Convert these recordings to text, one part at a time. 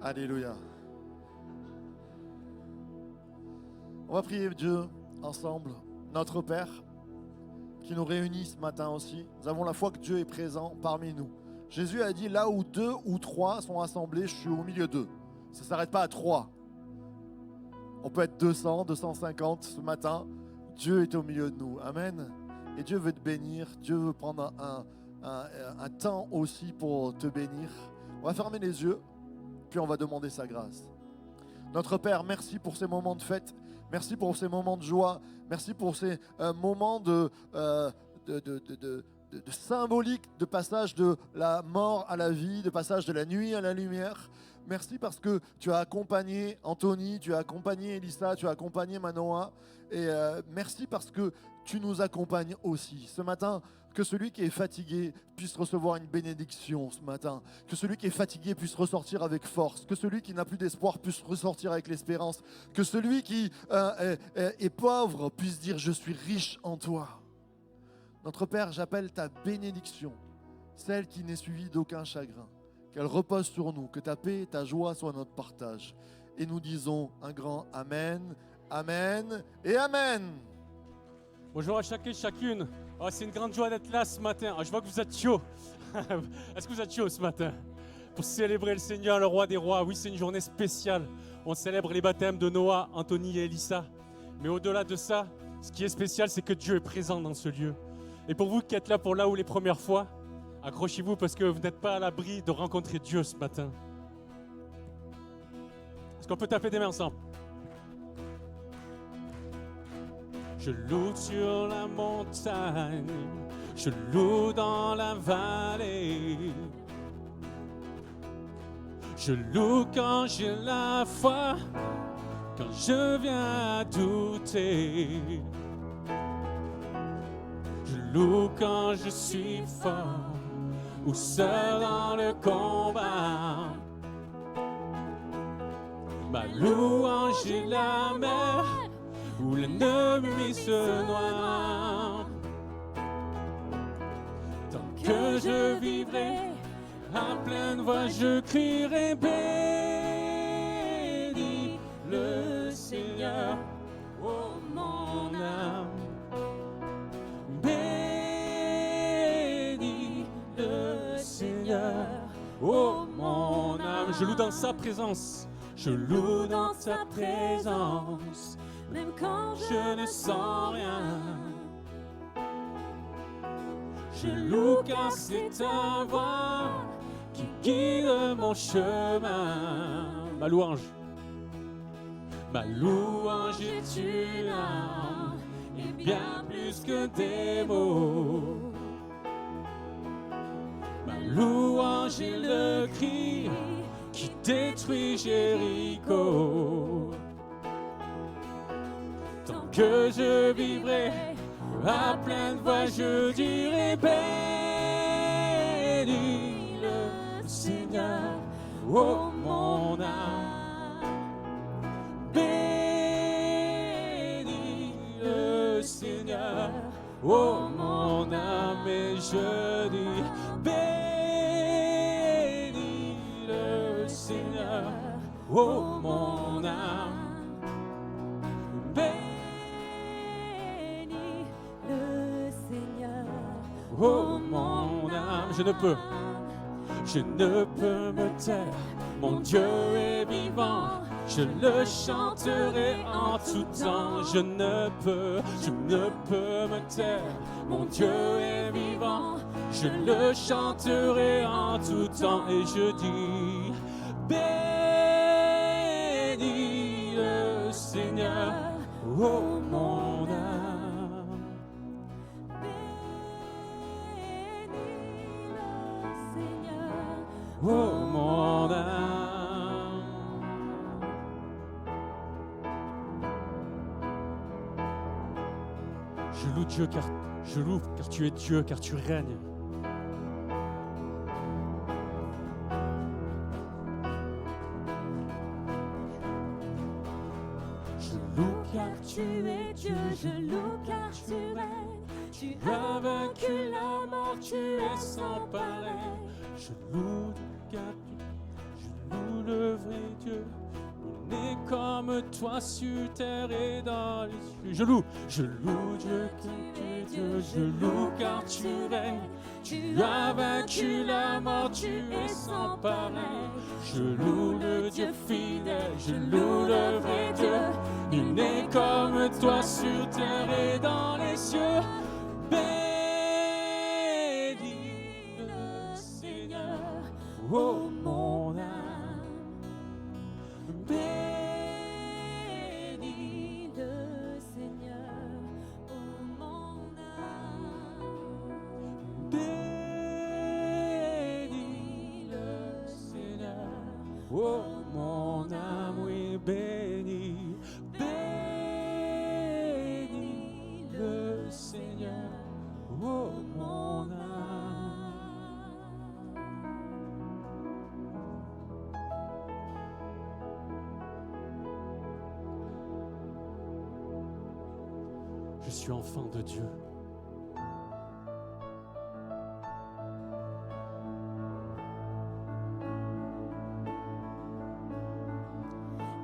Alléluia. On va prier Dieu ensemble, notre Père, qui nous réunit ce matin aussi. Nous avons la foi que Dieu est présent parmi nous. Jésus a dit, là où 2 ou 3 sont assemblés, je suis au milieu d'eux. Ça ne s'arrête pas à 3. On peut être 200, 250 ce matin. Dieu est au milieu de nous. Amen. Et Dieu veut te bénir. Dieu veut prendre un temps aussi pour te bénir. On va fermer les yeux, puis on va demander sa grâce. Notre Père, merci pour ces moments de fête. Merci pour ces moments de joie. Merci pour ces moments de symbolique, de passage de la mort à la vie, de passage de la nuit à la lumière. Merci parce que tu as accompagné Anthony, tu as accompagné Elissa, tu as accompagné Manoa. Et merci parce que tu nous accompagnes aussi. Ce matin, que celui qui est fatigué puisse recevoir une bénédiction ce matin. Que celui qui est fatigué puisse ressortir avec force. Que celui qui n'a plus d'espoir puisse ressortir avec l'espérance. Que celui qui est pauvre puisse dire « Je suis riche en toi ». Notre Père, j'appelle ta bénédiction, celle qui n'est suivie d'aucun chagrin. Qu'elle repose sur nous, que ta paix et ta joie soient notre partage. Et nous disons un grand Amen, Amen et Amen. Bonjour à chacun et chacune. Oh, c'est une grande joie d'être là ce matin. Oh, je vois que vous êtes chaud. Est-ce que vous êtes chaud ce matin pour célébrer le Seigneur, le Roi des Rois? Oui, c'est une journée spéciale. On célèbre les baptêmes de Noah, Anthony et Elissa. Mais au-delà de ça, ce qui est spécial, c'est que Dieu est présent dans ce lieu. Et pour vous qui êtes là pour là où les premières fois, accrochez-vous parce que vous n'êtes pas à l'abri de rencontrer Dieu ce matin. Est-ce qu'on peut taper des mains ensemble? Je loue sur la montagne, je loue dans la vallée. Je loue quand j'ai la foi, quand je viens à douter. Je loue quand je suis fort ou seul dans le combat. Ma louange est la mer où l'ennemi se noie. Tant que je vivrai à pleine voix, je crierai bénis le Seigneur, ô mon âme. Bénis le Seigneur, ô mon âme. Je loue dans sa présence, je loue dans sa présence. Même quand je ne sens rien, je loue car c'est ta voix qui guide mon chemin. Ma louange est une âme et bien plus que des mots. Ma louange est le cri qui détruit Jéricho. Que je vivrai à pleine voix, je dirai bénis le Seigneur, ô mon âme. Bénis le Seigneur, ô mon âme, et je dis bénis le Seigneur, ô mon âme. Oh mon âme, je ne peux me taire, mon Dieu est vivant, je le chanterai en tout temps. Je ne peux me taire, mon Dieu est vivant, je le chanterai en tout temps. Et je dis, bénis le Seigneur, oh mon âme. Oh mon âme. Je loue Dieu car tu es Dieu, car tu règnes. Je loue car tu es Dieu, je loue car tu règnes. Tu as vaincu la mort, tu es sans pareil. Je loue car tu loue le vrai Dieu. Il n'est comme toi sur terre et dans les cieux. Je loue Dieu car tu es Dieu. Je loue car tu règnes. Tu as vaincu la mort, tu es sans pareil. Je loue le Dieu fidèle, je loue le vrai Dieu. Il n'est comme toi sur terre et dans les cieux. Bénis le Seigneur, oh mon âme. Bénis le Seigneur, oh mon âme. Bénis le Seigneur, oh mon âme, oui, bénis. Bénis le Seigneur, oh mon âme. Je suis enfant de Dieu.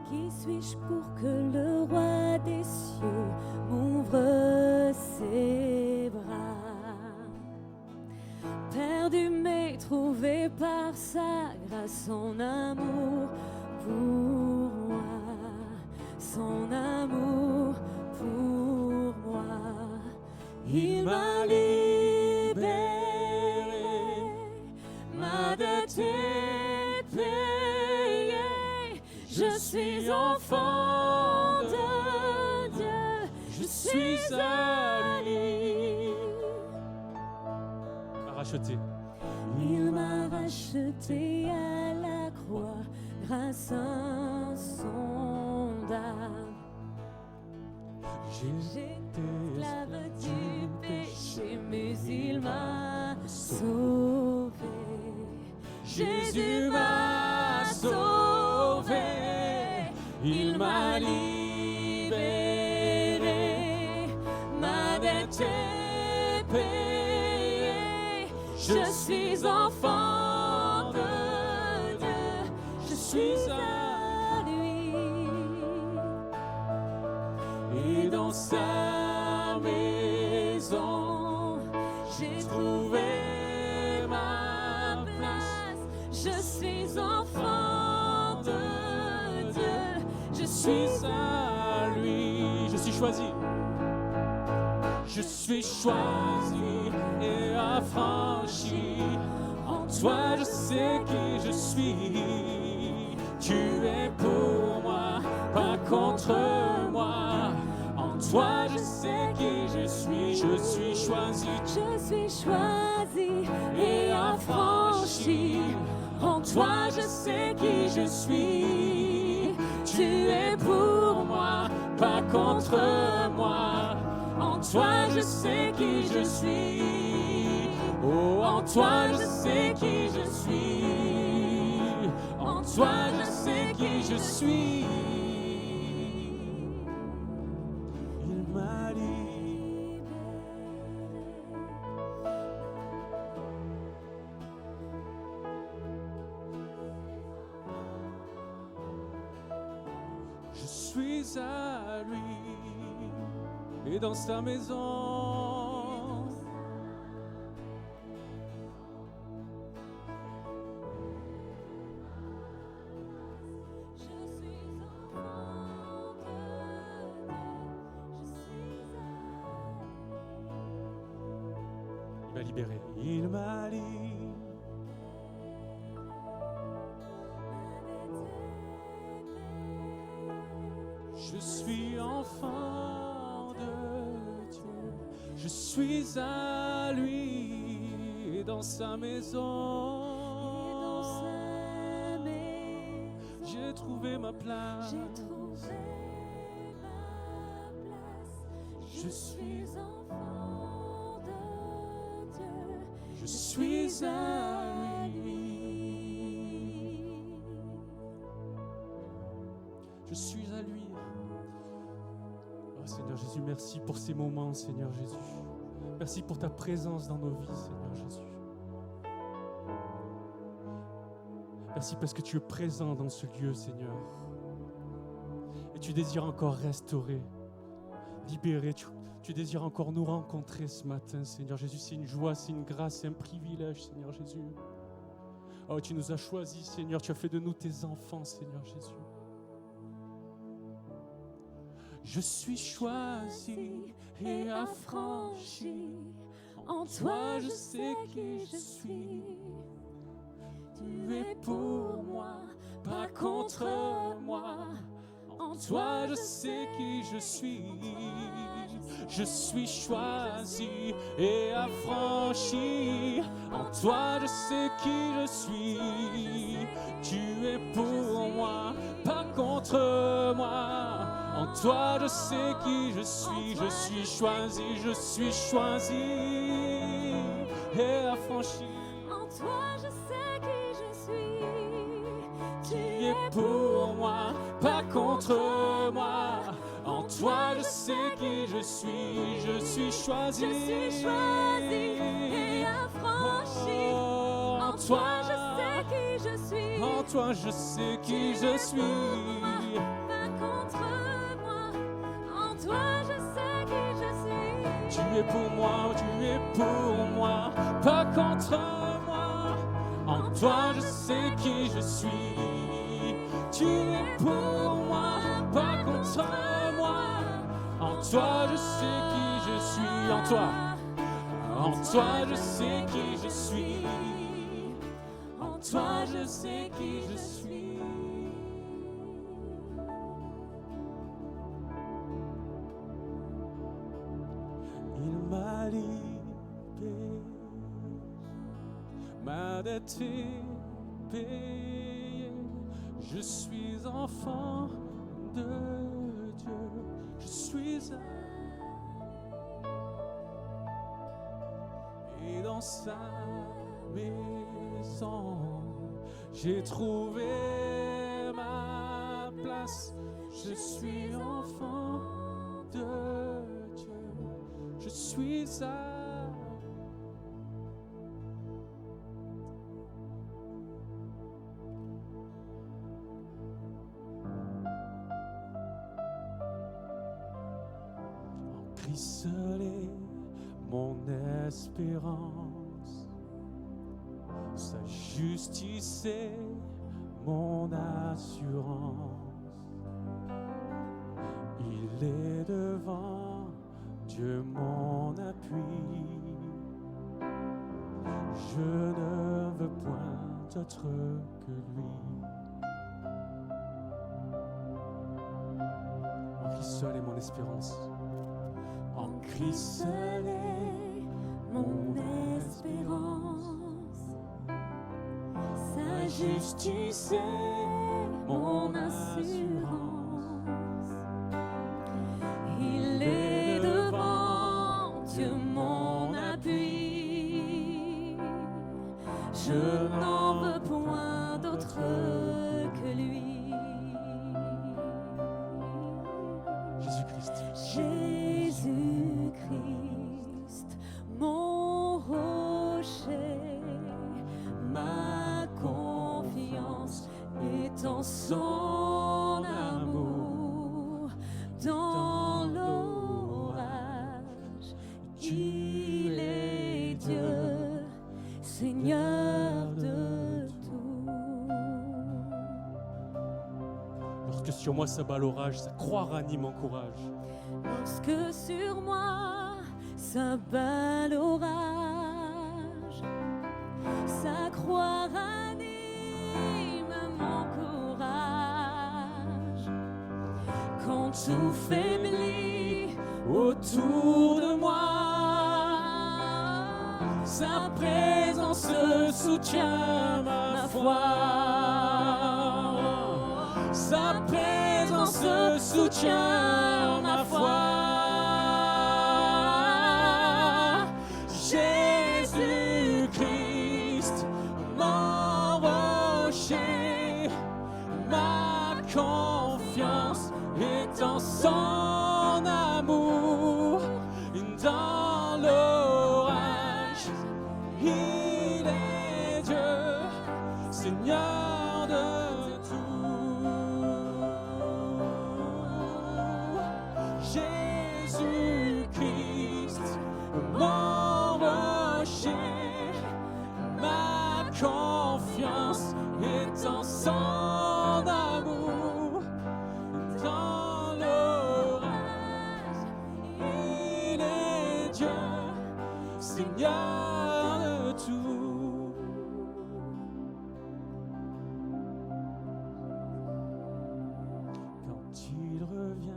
Qui suis-je pour que le roi des cieux m'ouvre ses bras? Perdu mais trouvé par sa grâce, son amour pour moi, son amour pour moi. Il m'a libéré, ma dette est payée. Je suis enfant de Dieu, je suis à lui. Racheté. Il m'a racheté à la croix grâce insondable. J'étais esclave du péché, mais il m'a sauvé. Jésus m'a sauvé, il m'a libéré, ma dette est payée. Je suis enfant de Dieu, je suis à lui. Et dans sa maison, j'ai trouvé ma place. Je suis enfant de Dieu, je suis à lui. Je suis choisi. Je suis choisi et affranchi. En toi, je sais qui je suis. Tu es pour moi, pas contre moi. En toi, je sais qui je suis. Je suis choisi. Je suis choisi et affranchi. En toi, je sais qui je suis. Tu es pour moi, pas contre moi. En toi, je sais qui je suis. Oh, en toi, je sais qui je suis. En toi, je sais qui je suis. Il m'a libéré. Je suis à lui et dans sa maison. Je suis enfant de Dieu, je suis à lui. Il m'a libéré. Il m'a libéré. Je suis enfant de Dieu, je suis à lui et dans sa maison. J'ai trouvé ma place. J'ai trouvé ma place. Je suis enfant de Dieu. Je suis à lui. Je suis à lui. Oh Seigneur Jésus, merci pour ces moments, Seigneur Jésus. Merci pour ta présence dans nos vies, Seigneur Jésus. Merci parce que tu es présent dans ce lieu, Seigneur. Et tu désires encore restaurer, libérer. Tu désires encore nous rencontrer ce matin, Seigneur Jésus. C'est une joie, c'est une grâce, c'est un privilège, Seigneur Jésus. Oh, tu nous as choisis, Seigneur. Tu as fait de nous tes enfants, Seigneur Jésus. Je suis choisi et affranchi. En toi, je sais qui je suis. Tu es pour moi, pas contre moi. En toi, je sais qui je suis. Je suis choisi et affranchi. En toi, je sais qui je suis. Tu es pour moi, pas contre moi. En toi, je sais qui je suis. Je suis choisi et affranchi. En toi, je sais qui je suis. Tu es pour moi, pas contre moi. En toi, je sais qui je suis choisi. Je suis choisi et affranchi. En toi, je sais qui je suis. En toi, je sais qui je suis. Pas contre moi. En toi, je sais qui je suis. Tu es pour moi, pas contre moi. En toi, je sais qui je suis. Tu es pour moi, pas contre moi. En toi, je sais qui je suis. En toi, je sais qui je suis. En toi, je sais qui je suis. Il m'a libéré, ma dette est payée. Je suis enfant de Dieu. Je suis et dans sa maison, j'ai trouvé ma place. Je suis enfant de Dieu. Je suis en Christ seul est mon espérance. Sa justice est mon assurance. Il est devant Dieu mon appui. Je ne veux point autre que lui. En Christ seul est mon espérance. En Christ seul est Mon espérance. Sa justice est mon assurance. Il est devant Dieu mon appui. Je n'en veux point d'autre que lui. Jésus-Christ. Jésus-Christ, mon rocher, ma confiance est en son amour. Dans l'orage, il est Dieu, Seigneur de tout. Lorsque sur moi s'abat l'orage, sa croix ranime mon courage. Lorsque sur moi s'abat l'orage, sa croix ranime mon courage. Quand tout faiblit autour de moi, sa présence soutient ma foi. Sa présence soutient ma foi. Jésus-Christ, mon rocher, ma confiance est en son amour. Dans l'orage, il est Dieu, Seigneur. confiance est en son amour. Dans l'orage, il est Dieu, Seigneur de tout. Quand il revient,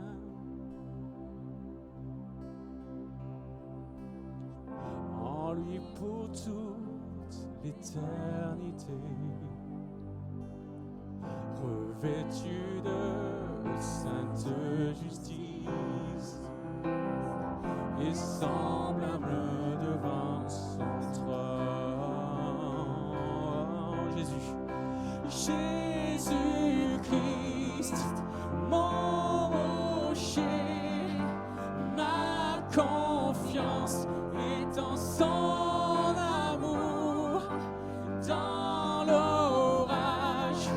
en lui pour toute l'éternité, revêtu de sainte justice et semblable devant son trône. Jésus-Christ, mon rocher, ma confiance est en son amour. Dans l'orage,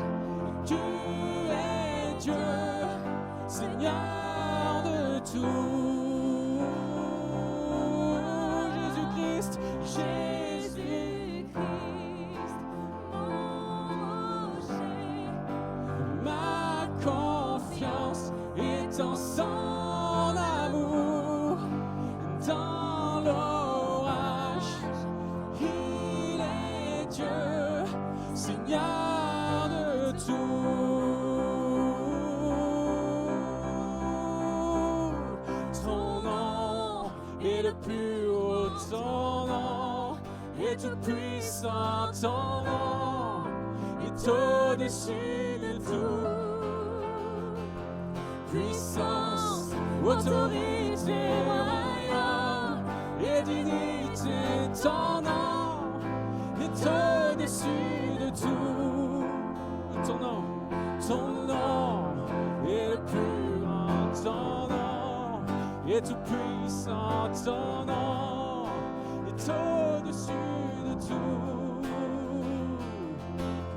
tu es Dieu, Seigneur de tout. Jésus-Christ, Jésus-Christ, mon rocher, ma confiance est en son amour. Dans l'orage, il est Dieu, Seigneur de tout. Ton nom est le plus haut, ton nom est tout puissant, ton nom est au-dessus de tout. Puissance, autorité, royaume et dignité, ton nom est au-dessus de tout. Ton nom est le plus grand, ton nom est tout puissant, ton nom est au-dessus de tout.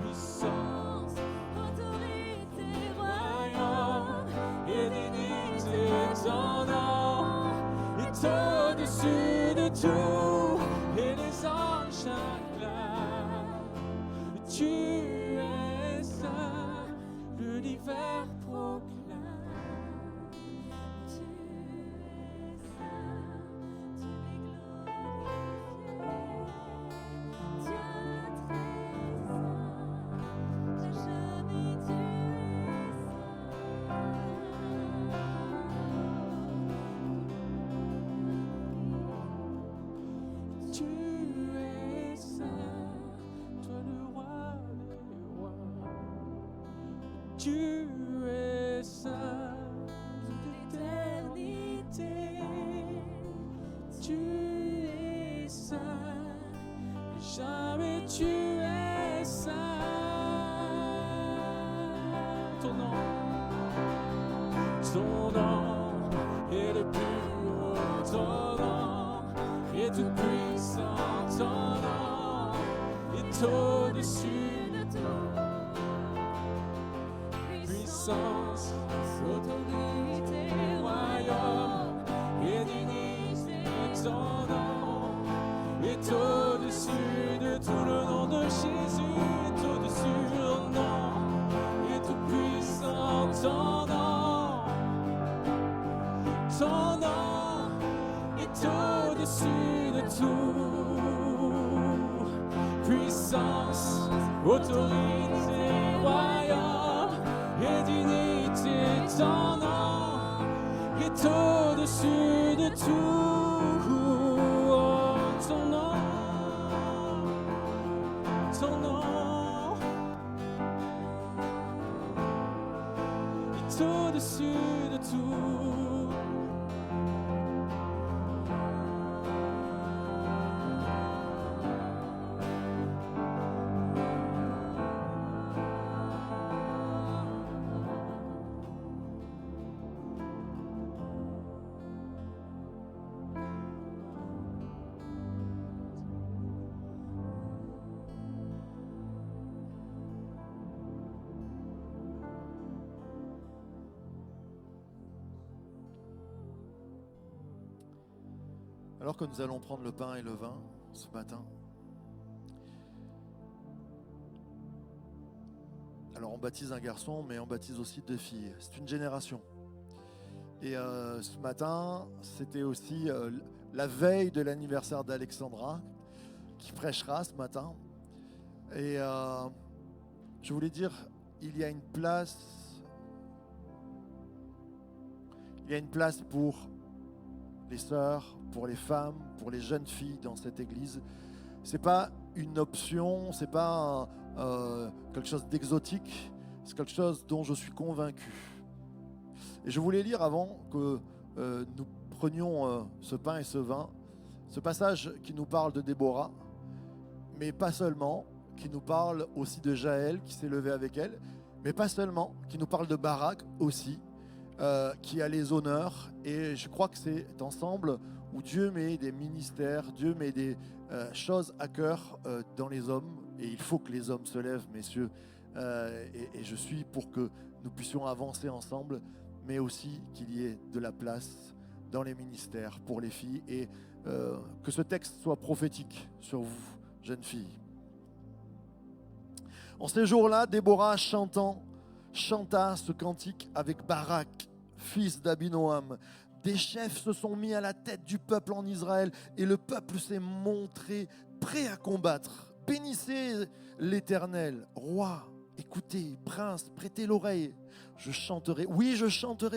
Puissance, autorité, royaume et dignité, ton nom est au-dessus de tout. Et les anges acclament, tu es saint, l'univers proclame. Tu es saint, tu es glorifié. Dieu très saint, à jamais tu es saint. Tu es saint, toi le roi des rois. Tu es saint, toute l'éternité. Tu es saint, jamais tu es saint. Ton nom est le plus haut, ton nom est tout puissant, ton nom est au-dessus de tout. Puissance, autorité, royaume et dignité, ton nom est au-dessus de tout. Le nom de Jésus est au-dessus, le nom est tout puissant, ton nom est au-dessus de tout. Puissance, autorité, royaume et dignité, ton nom est au-dessus de tout. Oh, ton nom est au-dessus de tout. Alors que nous allons prendre le pain et le vin ce matin, Alors on baptise un garçon, mais on baptise aussi 2 filles. C'est une génération. Et ce matin, c'était aussi la veille de l'anniversaire d'Alexandra, qui prêchera ce matin. Et je voulais dire, il y a une place pour les sœurs, pour les femmes, pour les jeunes filles dans cette église. C'est pas une option, c'est pas quelque chose d'exotique, c'est quelque chose dont je suis convaincu. Et je voulais lire avant que nous prenions ce pain et ce vin, ce passage qui nous parle de Déborah, mais pas seulement, qui nous parle aussi de Jaël qui s'est levé avec elle, mais pas seulement, qui nous parle de Barak aussi, qui a les honneurs. Et je crois que c'est ensemble où Dieu met des ministères, Dieu met des choses à cœur dans les hommes. Et il faut que les hommes se lèvent, messieurs. Et je suis pour que nous puissions avancer ensemble, mais aussi qu'il y ait de la place dans les ministères pour les filles. Et que ce texte soit prophétique sur vous, jeunes filles. En ces jours-là, Déborah chanta ce cantique avec Barak, fils d'Abinoam. Des chefs se sont mis à la tête du peuple en Israël et le peuple s'est montré prêt à combattre. Bénissez l'Éternel, roi, écoutez, prince, prêtez l'oreille. Je chanterai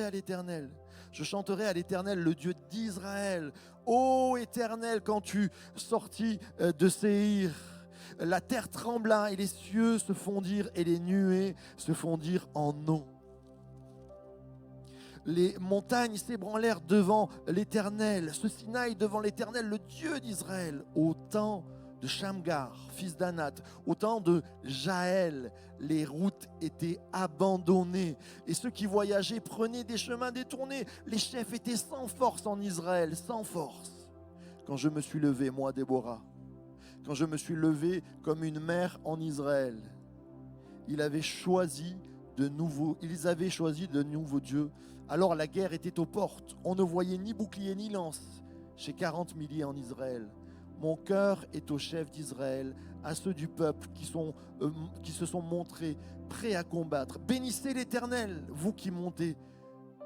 à l'Éternel. Je chanterai à l'Éternel, le Dieu d'Israël. Ô Éternel, quand tu sortis de Séhir, la terre trembla et les cieux se fondirent et les nuées se fondirent en eau. Les montagnes s'ébranlèrent devant l'Éternel, ce Sinaï devant l'Éternel, le Dieu d'Israël. Au temps de Shamgar, fils d'Anat, au temps de Jaël, les routes étaient abandonnées et ceux qui voyageaient prenaient des chemins détournés. Les chefs étaient sans force en Israël, sans force. Quand je me suis levé, moi Déborah, quand je me suis levé comme une mère en Israël, ils avaient choisi de nouveaux dieux. Alors la guerre était aux portes. On ne voyait ni bouclier ni lance chez 40 milliers en Israël. Mon cœur est aux chefs d'Israël, à ceux du peuple qui se sont montrés prêts à combattre. Bénissez l'Éternel, vous qui montez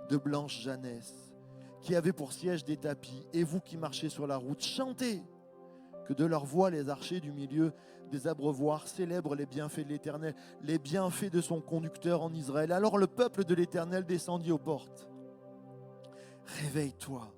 de blanches janesses, qui avez pour siège des tapis, et vous qui marchez sur la route, chantez. Que de leur voix les archers du milieu des abreuvoirs célèbrent les bienfaits de l'Éternel, les bienfaits de son conducteur en Israël. Alors le peuple de l'Éternel descendit aux portes. Réveille-toi,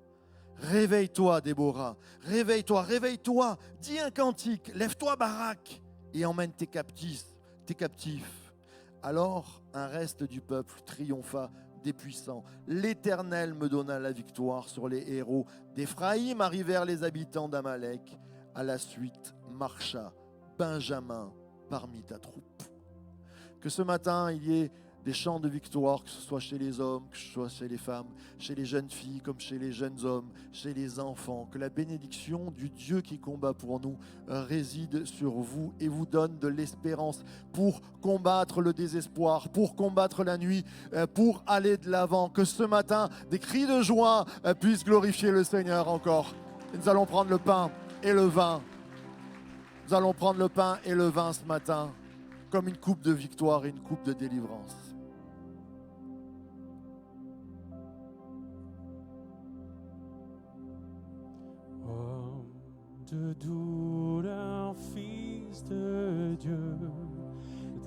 réveille-toi Déborah, réveille-toi, dis un cantique, lève-toi Barak et emmène tes captifs. Alors un reste du peuple triompha des puissants. L'Éternel me donna la victoire sur les héros d'Éphraïm. Arrivèrent les habitants d'Amalek. À la suite marcha Benjamin parmi ta troupe. Que ce matin, il y ait des chants de victoire, que ce soit chez les hommes, que ce soit chez les femmes, chez les jeunes filles comme chez les jeunes hommes, chez les enfants. Que la bénédiction du Dieu qui combat pour nous réside sur vous et vous donne de l'espérance pour combattre le désespoir, pour combattre la nuit, pour aller de l'avant. Que ce matin, des cris de joie puissent glorifier le Seigneur encore. Et nous allons prendre le pain et le vin. Nous allons prendre le pain et le vin ce matin comme une coupe de victoire et une coupe de délivrance. Homme de douleur, fils de Dieu,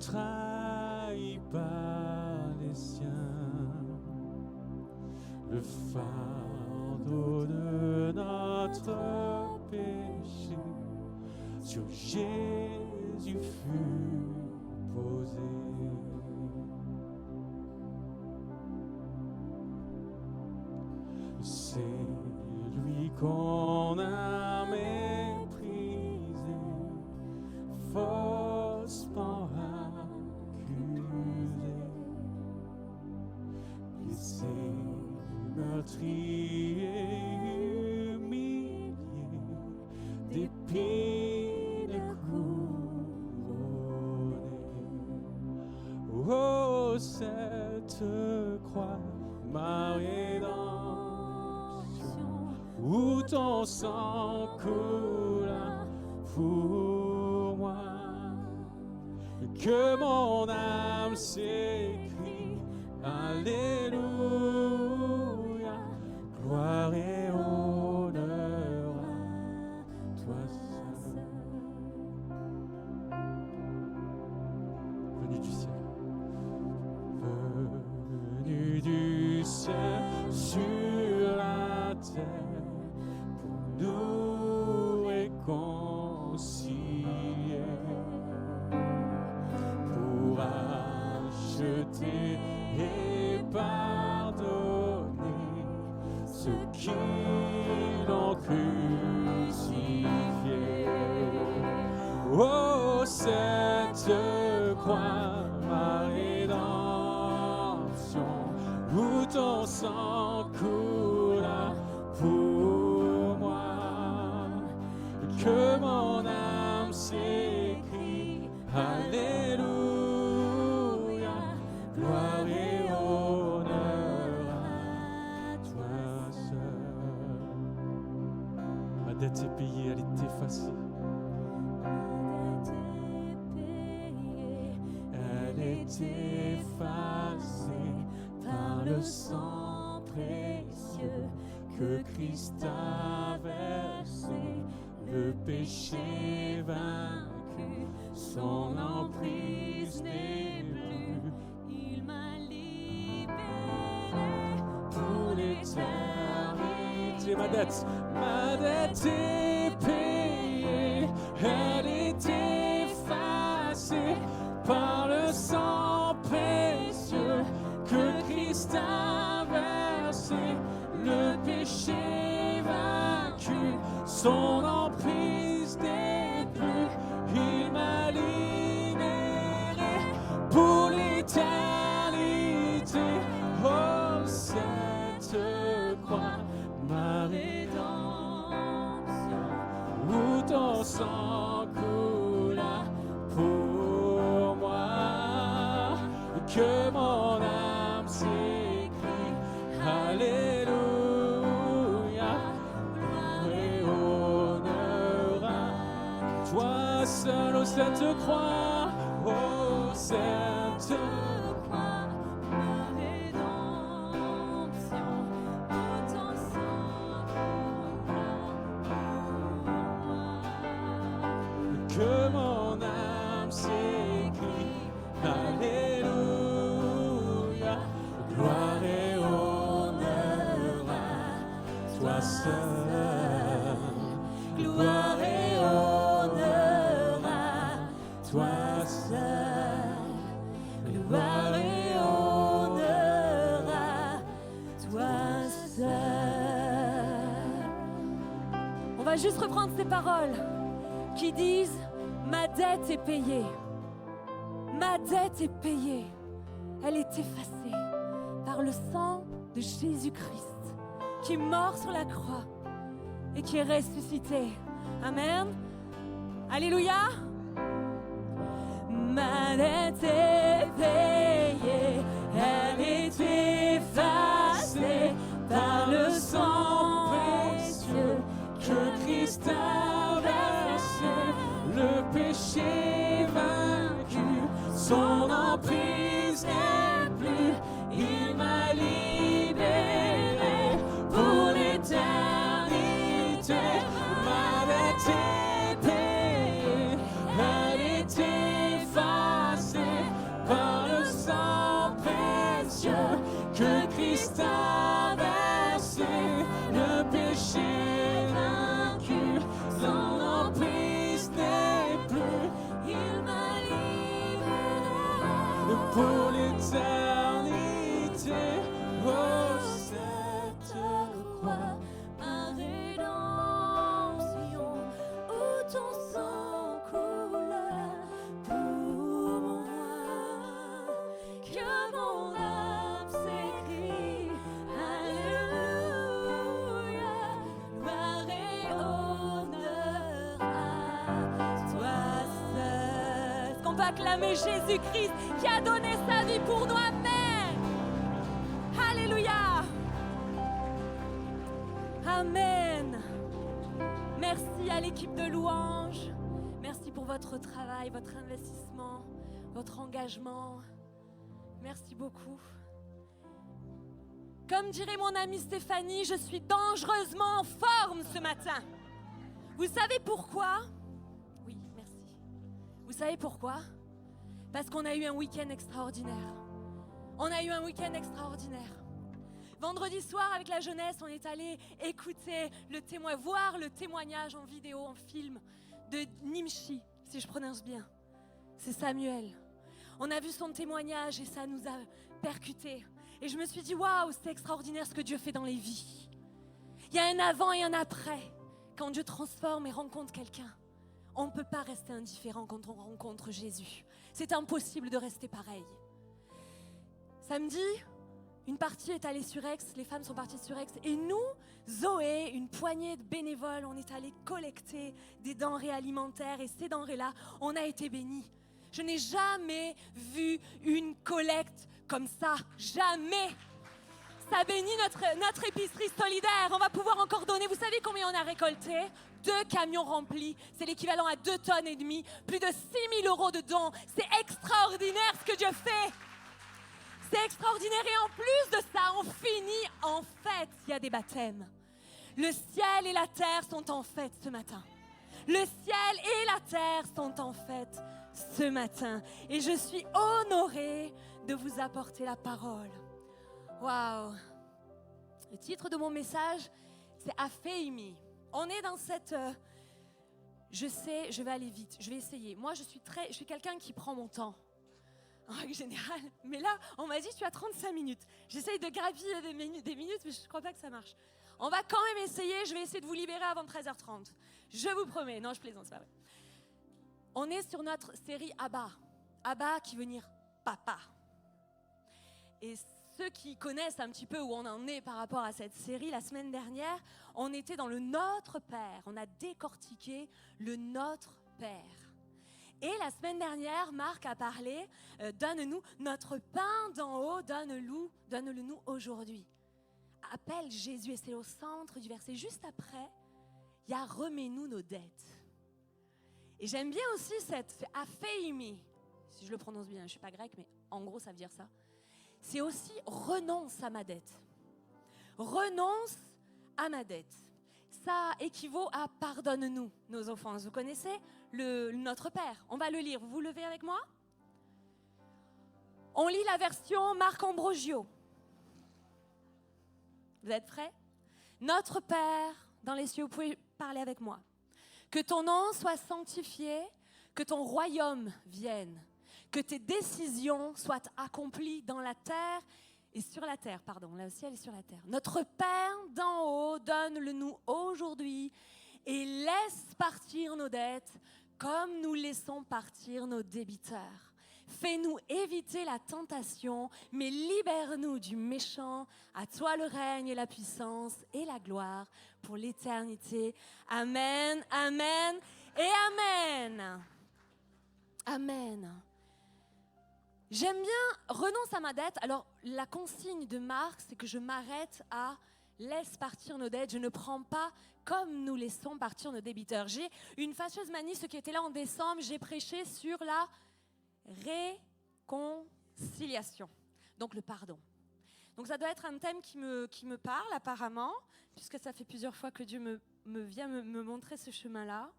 trahi par les siens, le fardeau de notre péché sur Jésus fut posé. C'est lui qu'on a méprisé, faussement accusé, blessé, meurtri et humilié, d'épines couronné. Oh, cette croix, ma rédemption, où ton sang coula pour moi, que mon âme âme s'écrie Alléluia, gloire et honneur à toi seul. Venu du ciel, venu du ciel sur la terre pour nous réconcilier, pour acheter et pardonner ceux qui l'ont crucifié. Oh, cette croix, ma rédemption, où ton sang coula pour moi, que mon âme s'écrie Alléluia, gloire et honneur à toi seul. Ma dette est payée, elle est effacée. Elle est effacée par le sang précieux que Christ a versé. Le péché vaincu, son emprise n'est plus. Il m'a libéré Pour l'éternité, ma dette est payée, elle est effacée par le sang précieux que Christ a versé. Le péché vaincu, son emprise n'est plus. Il m'a libéré pour l'éternité. Oh, cette croix, ma rédemption, où ton sang coula pour moi, que mon âme s'écrie Alléluia, gloire et honneur à toi seul. Oh, cette croix, oh, cette croix, ma rédemption, où ton sang coula pour moi. que mon âme s'écrie Alléluia, gloire et honneur à toi seul. Gloire et honneur à toi seul. Gloire et honneur à toi seul. On va juste reprendre ces paroles qui disent ma dette est payée. Ma dette est payée. Elle est effacée par le sang de Jésus-Christ qui est mort sur la croix et qui est ressuscité. Amen. Alléluia. Ma dette est payée, elle est effacée par le sang précieux que Christ a versé. Le péché vaincu, son emprise n'est plus. Il m'a libéré pour l'éternité. Ma dette est payée, elle est effacée par le sang précieux que Christ a versé. Le péché vaincu, son emprise n'est plus. Il m'a libéré Pour l'éternité, oh, cette croix, ma rédemption, où ton sang coula pour moi, que mon âme s'écrie Alléluia, gloire et honneur à toi seul. Est-ce qu'on peut acclamer Jésus-Christ qui a donné sa vie pour nous? Amen. Alléluia. Amen. Merci à l'équipe de louange. Merci pour votre travail, votre investissement, votre engagement. Merci beaucoup. Comme dirait mon amie Stéphanie, je suis dangereusement en forme ce matin. Vous savez pourquoi? Oui, merci. Vous savez pourquoi? Parce qu'on a eu un week-end extraordinaire. On a eu un week-end extraordinaire. Vendredi soir, avec la jeunesse, on est allé écouter voir le témoignage en vidéo, en film de Nimshi, si je prononce bien. C'est Samuel. On a vu son témoignage et ça nous a percutés. Et je me suis dit, waouh, c'est extraordinaire ce que Dieu fait dans les vies. Il y a un avant et un après. Quand Dieu transforme et rencontre quelqu'un, on ne peut pas rester indifférent quand on rencontre Jésus. C'est impossible de rester pareil. Samedi, une partie est allée sur Aix, les femmes sont parties sur Aix. Et nous, Zoé, une poignée de bénévoles, on est allés collecter des denrées alimentaires. Et ces denrées-là, on a été bénis. Je n'ai jamais vu une collecte comme ça. Jamais. Ça bénit notre épicerie solidaire. On va pouvoir encore donner. Vous savez combien on a récolté? 2 camions remplis. C'est l'équivalent à 2 tonnes et demie. Plus de 6 000 € de dons. C'est extraordinaire ce que Dieu fait. C'est extraordinaire. Et en plus de ça, on finit en fête. Il y a des baptêmes. Le ciel et la terre sont en fête ce matin. Le ciel et la terre sont en fête ce matin. Et je suis honorée de vous apporter la parole. Waouh! Le titre de mon message, c'est Afeimi. On est dans cette... je sais, je vais aller vite, je vais essayer. Moi, je suis quelqu'un qui prend mon temps, en règle générale. Mais là, on m'a dit, tu as 35 minutes. J'essaye de grappiller des minutes, mais je ne crois pas que ça marche. On va quand même essayer, je vais essayer de vous libérer avant 13h30. Je vous promets. Non, je plaisante, c'est pas vrai. On est sur notre série Abba. Abba qui veut dire papa. Et ceux qui connaissent un petit peu où on en est par rapport à cette série, la semaine dernière, on était dans le Notre Père. On a décortiqué le Notre Père. Et la semaine dernière, Marc a parlé, donne-nous notre pain d'en haut, donne-le-nous aujourd'hui. Appelle Jésus, et c'est au centre du verset. Juste après, il y a remets-nous nos dettes. Et j'aime bien aussi cette Afeimi, si je le prononce bien, je ne suis pas grecque, mais en gros ça veut dire ça. C'est aussi renonce à ma dette. Renonce à ma dette. Ça équivaut à pardonne-nous nos offenses. Vous connaissez le Notre Père? On va le lire. Vous vous levez avec moi? On lit la version Marc Ambrogio. Vous êtes prêts? Notre Père dans les cieux, vous pouvez parler avec moi. Que ton nom soit sanctifié, que ton royaume vienne. Que tes décisions soient accomplies dans la terre et sur la terre, pardon, là, le ciel et sur la terre. Notre Père d'en haut, donne-le-nous aujourd'hui et laisse partir nos dettes comme nous laissons partir nos débiteurs. Fais-nous éviter la tentation, mais libère-nous du méchant. À toi le règne et la puissance et la gloire pour l'éternité. Amen, amen et amen. Amen. J'aime bien renonce à ma dette. Alors, la consigne de Marc, c'est que je m'arrête à laisse partir nos dettes. Je ne prends pas comme nous laissons partir nos débiteurs. J'ai une fâcheuse manie, ceux qui étaient là en décembre, j'ai prêché sur la réconciliation. Donc, le pardon. Donc, ça doit être un thème qui me parle apparemment, puisque ça fait plusieurs fois que Dieu me vient me montrer ce chemin-là.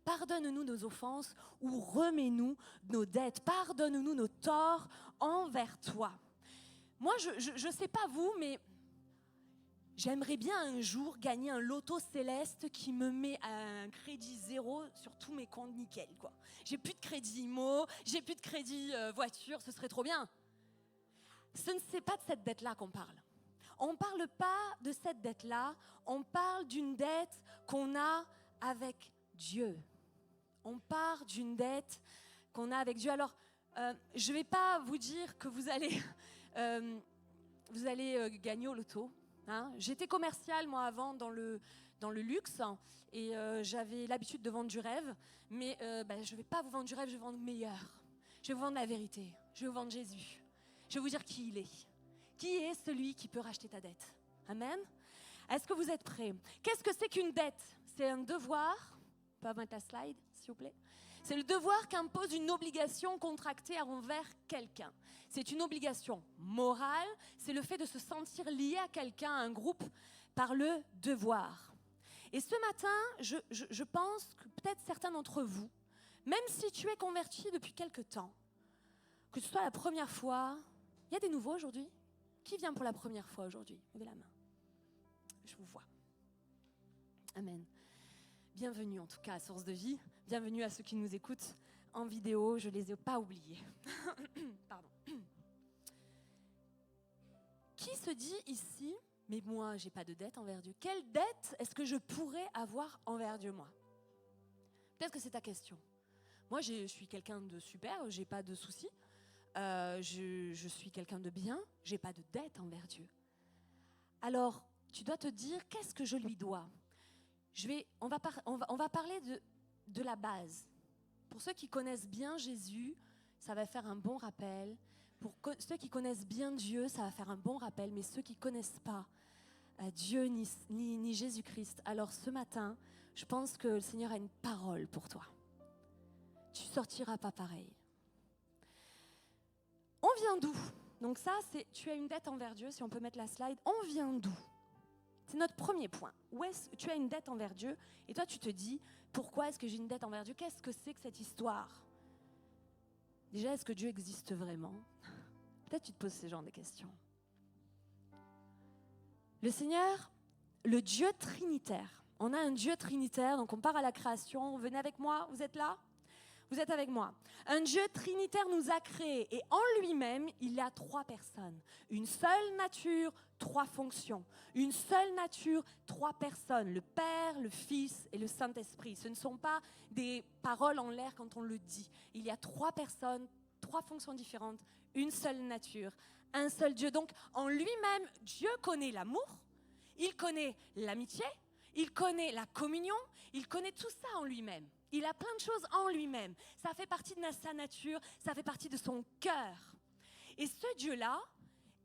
Pardonne-nous nos offenses ou remets-nous nos dettes. Pardonne-nous nos torts envers toi. Moi, je ne sais pas vous, mais j'aimerais bien un jour gagner un loto céleste qui me met un crédit 0 sur tous mes comptes nickel, quoi. J'ai plus de crédit IMO, j'ai plus de crédit voiture, ce serait trop bien. C'est pas de cette dette-là qu'on parle. On ne parle pas de cette dette-là, on parle d'une dette qu'on a avec Dieu. On part d'une dette qu'on a avec Dieu. Alors, je ne vais pas vous dire que vous allez gagner au loto. Hein. J'étais commerciale, moi, avant, dans le luxe. Et j'avais l'habitude de vendre du rêve. Mais je ne vais pas vous vendre du rêve, je vais vendre meilleur. Je vais vous vendre la vérité. Je vais vous vendre Jésus. Je vais vous dire qui il est. Qui est celui qui peut racheter ta dette? Amen. Est-ce que vous êtes prêts? Qu'est-ce que c'est qu'une dette? C'est un devoir. On peut mettre la slide, s'il vous plaît. C'est le devoir qu'impose une obligation contractée envers quelqu'un. C'est une obligation morale, c'est le fait de se sentir lié à quelqu'un, à un groupe, par le devoir. Et ce matin, je pense que peut-être certains d'entre vous, même si tu es converti depuis quelque temps, que ce soit la première fois, il y a des nouveaux aujourd'hui? Qui vient pour la première fois aujourd'hui? Levez la main. Je vous vois. Amen. Bienvenue en tout cas à Source de Vie. Bienvenue à ceux qui nous écoutent en vidéo. Je ne les ai pas oubliés. Pardon. Qui se dit ici, mais moi, je n'ai pas de dette envers Dieu. Quelle dette est-ce que je pourrais avoir envers Dieu, moi? Peut-être que c'est ta question. Moi, je suis quelqu'un de super, je n'ai pas de soucis. Je suis quelqu'un de bien, je n'ai pas de dette envers Dieu. Alors, tu dois te dire, qu'est-ce que je lui dois? On va parler de la base. Pour ceux qui connaissent bien Jésus, ça va faire un bon rappel. Pour ceux qui connaissent bien Dieu, ça va faire un bon rappel. Mais ceux qui ne connaissent pas Dieu ni Jésus-Christ, alors ce matin, je pense que le Seigneur a une parole pour toi. Tu ne sortiras pas pareil. On vient d'où? Donc ça, tu as une dette envers Dieu, si on peut mettre la slide. On vient d'où? C'est notre premier point. Où est-ce que tu as une dette envers Dieu? Et toi, tu te dis, pourquoi est-ce que j'ai une dette envers Dieu? Qu'est-ce que c'est que cette histoire? Déjà, est-ce que Dieu existe vraiment? Peut-être tu te poses ce genre de questions. Le Seigneur, le Dieu trinitaire. On a un Dieu trinitaire, donc on part à la création. Venez avec moi, vous êtes là? Vous êtes avec moi. Un Dieu trinitaire nous a créés et en lui-même, il y a 3 personnes. Une seule nature, 3 fonctions. Une seule nature, 3 personnes. Le Père, le Fils et le Saint-Esprit. Ce ne sont pas des paroles en l'air quand on le dit. Il y a 3 personnes, 3 fonctions différentes, une seule nature, un seul Dieu. Donc en lui-même, Dieu connaît l'amour, il connaît l'amitié, il connaît la communion, il connaît tout ça en lui-même. Il a plein de choses en lui-même. Ça fait partie de sa nature, ça fait partie de son cœur. Et ce Dieu-là,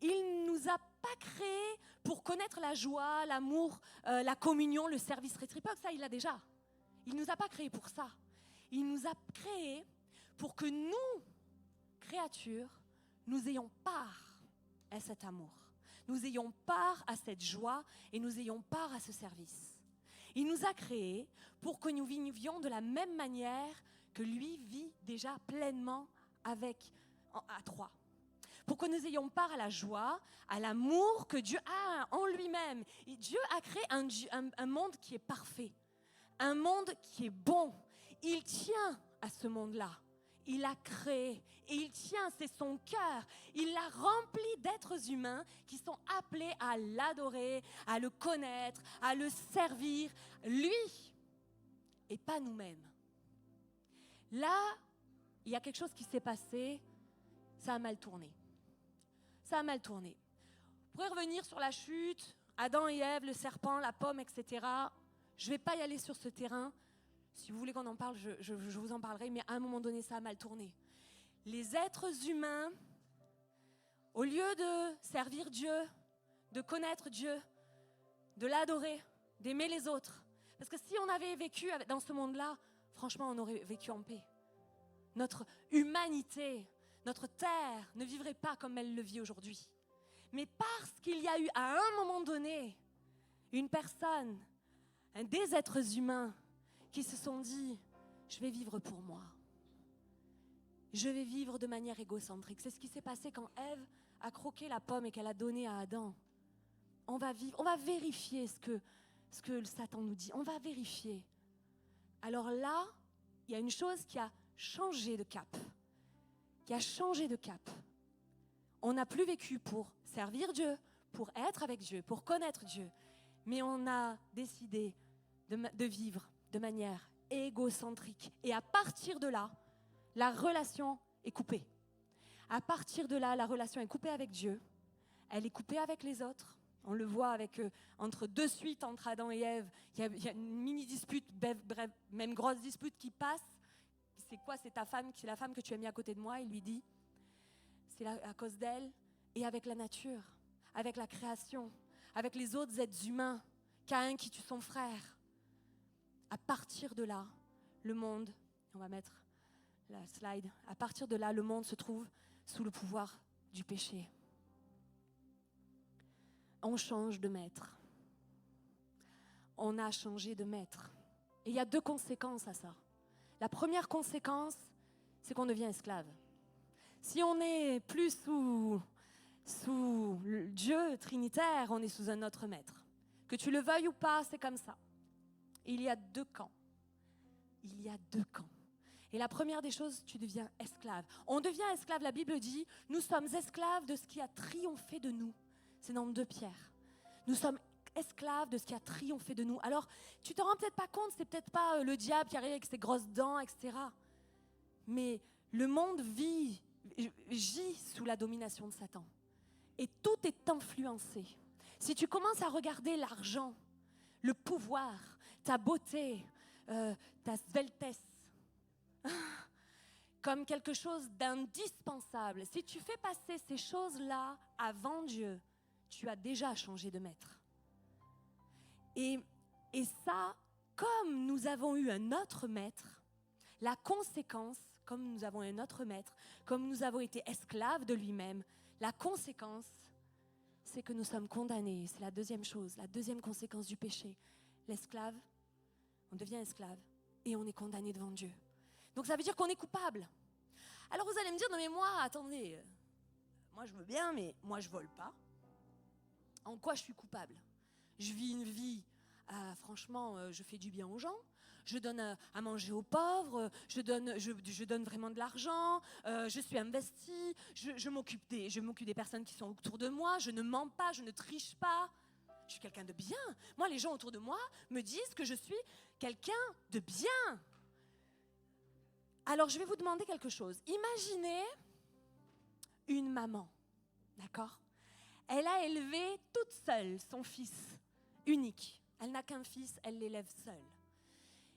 il ne nous a pas créés pour connaître la joie, l'amour, la communion, le service réciproque. Ça, il l'a déjà. Il ne nous a pas créés pour ça. Il nous a créés pour que nous, créatures, nous ayons part à cet amour. Nous ayons part à cette joie et nous ayons part à ce service. Il nous a créés pour que nous vivions de la même manière que lui vit déjà pleinement à 3. Pour que nous ayons part à la joie, à l'amour que Dieu a en lui-même. Et Dieu a créé un monde qui est parfait, un monde qui est bon. Il tient à ce monde-là. Il l'a créé et il tient, c'est son cœur. Il l'a rempli d'êtres humains qui sont appelés à l'adorer, à le connaître, à le servir, lui et pas nous-mêmes. Là, il y a quelque chose qui s'est passé, ça a mal tourné. Ça a mal tourné. Vous pourrez revenir sur la chute, Adam et Ève, le serpent, la pomme, etc. Je ne vais pas y aller sur ce terrain. Si vous voulez qu'on en parle, je vous en parlerai, mais à un moment donné, ça a mal tourné. Les êtres humains, au lieu de servir Dieu, de connaître Dieu, de l'adorer, d'aimer les autres, parce que si on avait vécu dans ce monde-là, franchement, on aurait vécu en paix. Notre humanité, notre terre ne vivrait pas comme elle le vit aujourd'hui. Mais parce qu'il y a eu à un moment donné une personne, des êtres humains, qui se sont dit, je vais vivre pour moi. Je vais vivre de manière égocentrique. C'est ce qui s'est passé quand Ève a croqué la pomme et qu'elle a donnée à Adam. On va vérifier ce que Satan nous dit. On va vérifier. Alors là, il y a une chose qui a changé de cap. On n'a plus vécu pour servir Dieu, pour être avec Dieu, pour connaître Dieu. Mais on a décidé de vivre de manière égocentrique. Et à partir de là, la relation est coupée. À partir de là, la relation est coupée avec Dieu. Elle est coupée avec les autres. On le voit entre 2 suites, entre Adam et Ève. Il y a une mini-dispute, bref, même grosse dispute qui passe. C'est quoi? C'est ta femme, c'est la femme que tu as mis à côté de moi. Il lui dit, c'est à cause d'elle. Et avec la nature, avec la création, avec les autres êtres humains. Caïn qui tue son frère. À partir de là, le monde, on va mettre la slide. À partir de là, le monde se trouve sous le pouvoir du péché. On change de maître. On a changé de maître. Et il y a 2 conséquences à ça. La première conséquence, c'est qu'on devient esclave. Si on n'est plus sous le Dieu trinitaire, on est sous un autre maître. Que tu le veuilles ou pas, c'est comme ça. Et il y a 2 camps. Il y a 2 camps. Et la première des choses, tu deviens esclave. On devient esclave, la Bible dit, nous sommes esclaves de ce qui a triomphé de nous. C'est dans 2 Pierre. Nous sommes esclaves de ce qui a triomphé de nous. Alors, tu te rends peut-être pas compte, c'est peut-être pas le diable qui arrive avec ses grosses dents, etc. Mais le monde gît sous la domination de Satan. Et tout est influencé. Si tu commences à regarder l'argent, le pouvoir, ta beauté, ta sveltesse, comme quelque chose d'indispensable, si tu fais passer ces choses-là avant Dieu, tu as déjà changé de maître. Et ça, comme nous avons eu un autre maître, la conséquence, comme nous avons un autre maître, comme nous avons été esclaves de lui-même, la conséquence, c'est que nous sommes condamnés. C'est la deuxième chose, la deuxième conséquence du péché. L'esclave, on devient esclave et on est condamné devant Dieu. Donc ça veut dire qu'on est coupable. Alors vous allez me dire, non mais moi, attendez, moi je veux bien, mais moi je vole pas. En quoi je suis coupable ? Je vis une vie, franchement, je fais du bien aux gens. Je donne à manger aux pauvres, je donne vraiment de l'argent, je suis investie, je m'occupe des personnes qui sont autour de moi, je ne mens pas, je ne triche pas. Je suis quelqu'un de bien. Moi, les gens autour de moi me disent que je suis quelqu'un de bien. Alors, je vais vous demander quelque chose. Imaginez une maman, d'accord ? Elle a élevé toute seule son fils unique. Elle n'a qu'un fils, elle l'élève seule.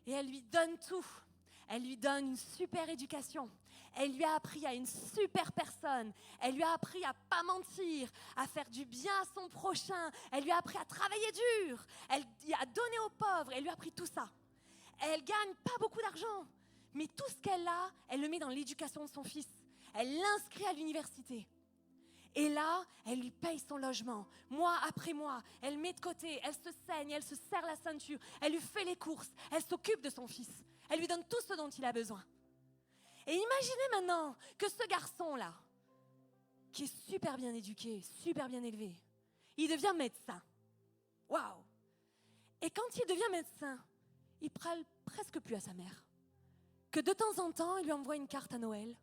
Et elle lui donne tout. Elle lui donne une super éducation. Elle lui a appris à une super personne. Elle lui a appris à pas mentir, à faire du bien à son prochain. Elle lui a appris à travailler dur. Elle a donné aux pauvres. Elle lui a appris tout ça. Elle gagne pas beaucoup d'argent. Mais tout ce qu'elle a, elle le met dans l'éducation de son fils. Elle l'inscrit à l'université. Et là, elle lui paye son logement, mois après mois. Elle met de côté, elle se saigne, elle se serre la ceinture, elle lui fait les courses, elle s'occupe de son fils. Elle lui donne tout ce dont il a besoin. Et imaginez maintenant que ce garçon-là, qui est super bien éduqué, super bien élevé, il devient médecin. Waouh! Et quand il devient médecin, il parle presque plus à sa mère. Que de temps en temps, il lui envoie une carte à Noël,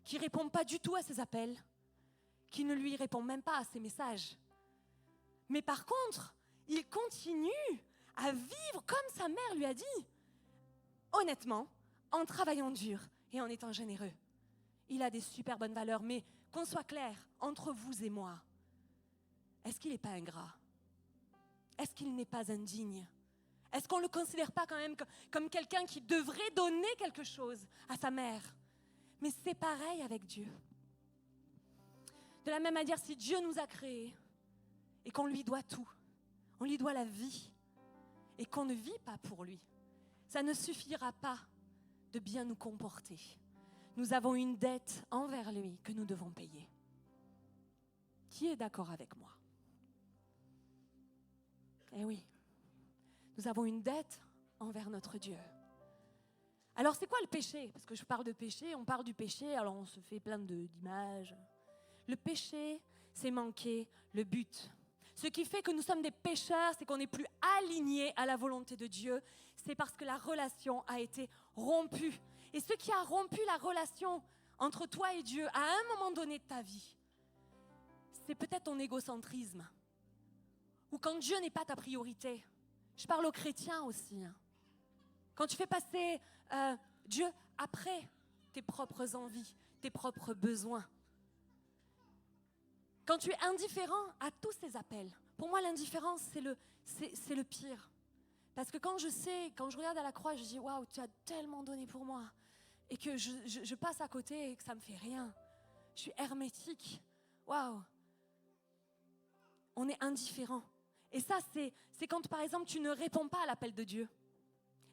qui ne répond pas du tout à ses appels, qui ne lui répond même pas à ses messages. Mais par contre, il continue à vivre comme sa mère lui a dit. Honnêtement, en travaillant dur et en étant généreux. Il a des super bonnes valeurs, mais qu'on soit clair, entre vous et moi, est-ce qu'il n'est pas ingrat ? Est-ce qu'il n'est pas indigne ? Est-ce qu'on ne le considère pas quand même comme quelqu'un qui devrait donner quelque chose à sa mère ? Mais c'est pareil avec Dieu. De la même manière, si Dieu nous a créés et qu'on lui doit tout, on lui doit la vie et qu'on ne vit pas pour lui, ça ne suffira pas de bien nous comporter. Nous avons une dette envers lui que nous devons payer. Qui est d'accord avec moi ? Eh oui, nous avons une dette envers notre Dieu. Alors c'est quoi le péché ? Parce que je parle de péché, on parle du péché, alors on se fait plein d'images. Le péché, c'est manquer le but. Ce qui fait que nous sommes des pécheurs, c'est qu'on n'est plus alignés à la volonté de Dieu. C'est parce que la relation a été rompue. Et ce qui a rompu la relation entre toi et Dieu à un moment donné de ta vie, c'est peut-être ton égocentrisme. Ou quand Dieu n'est pas ta priorité. Je parle aux chrétiens aussi. Quand tu fais passer Dieu après tes propres envies, tes propres besoins. Quand tu es indifférent à tous ces appels, pour moi l'indifférence c'est le pire. Parce que quand je regarde à la croix, je dis waouh, tu as tellement donné pour moi. Et que je passe à côté et que ça ne me fait rien. Je suis hermétique. Waouh. On est indifférent. Et ça c'est quand par exemple tu ne réponds pas à l'appel de Dieu.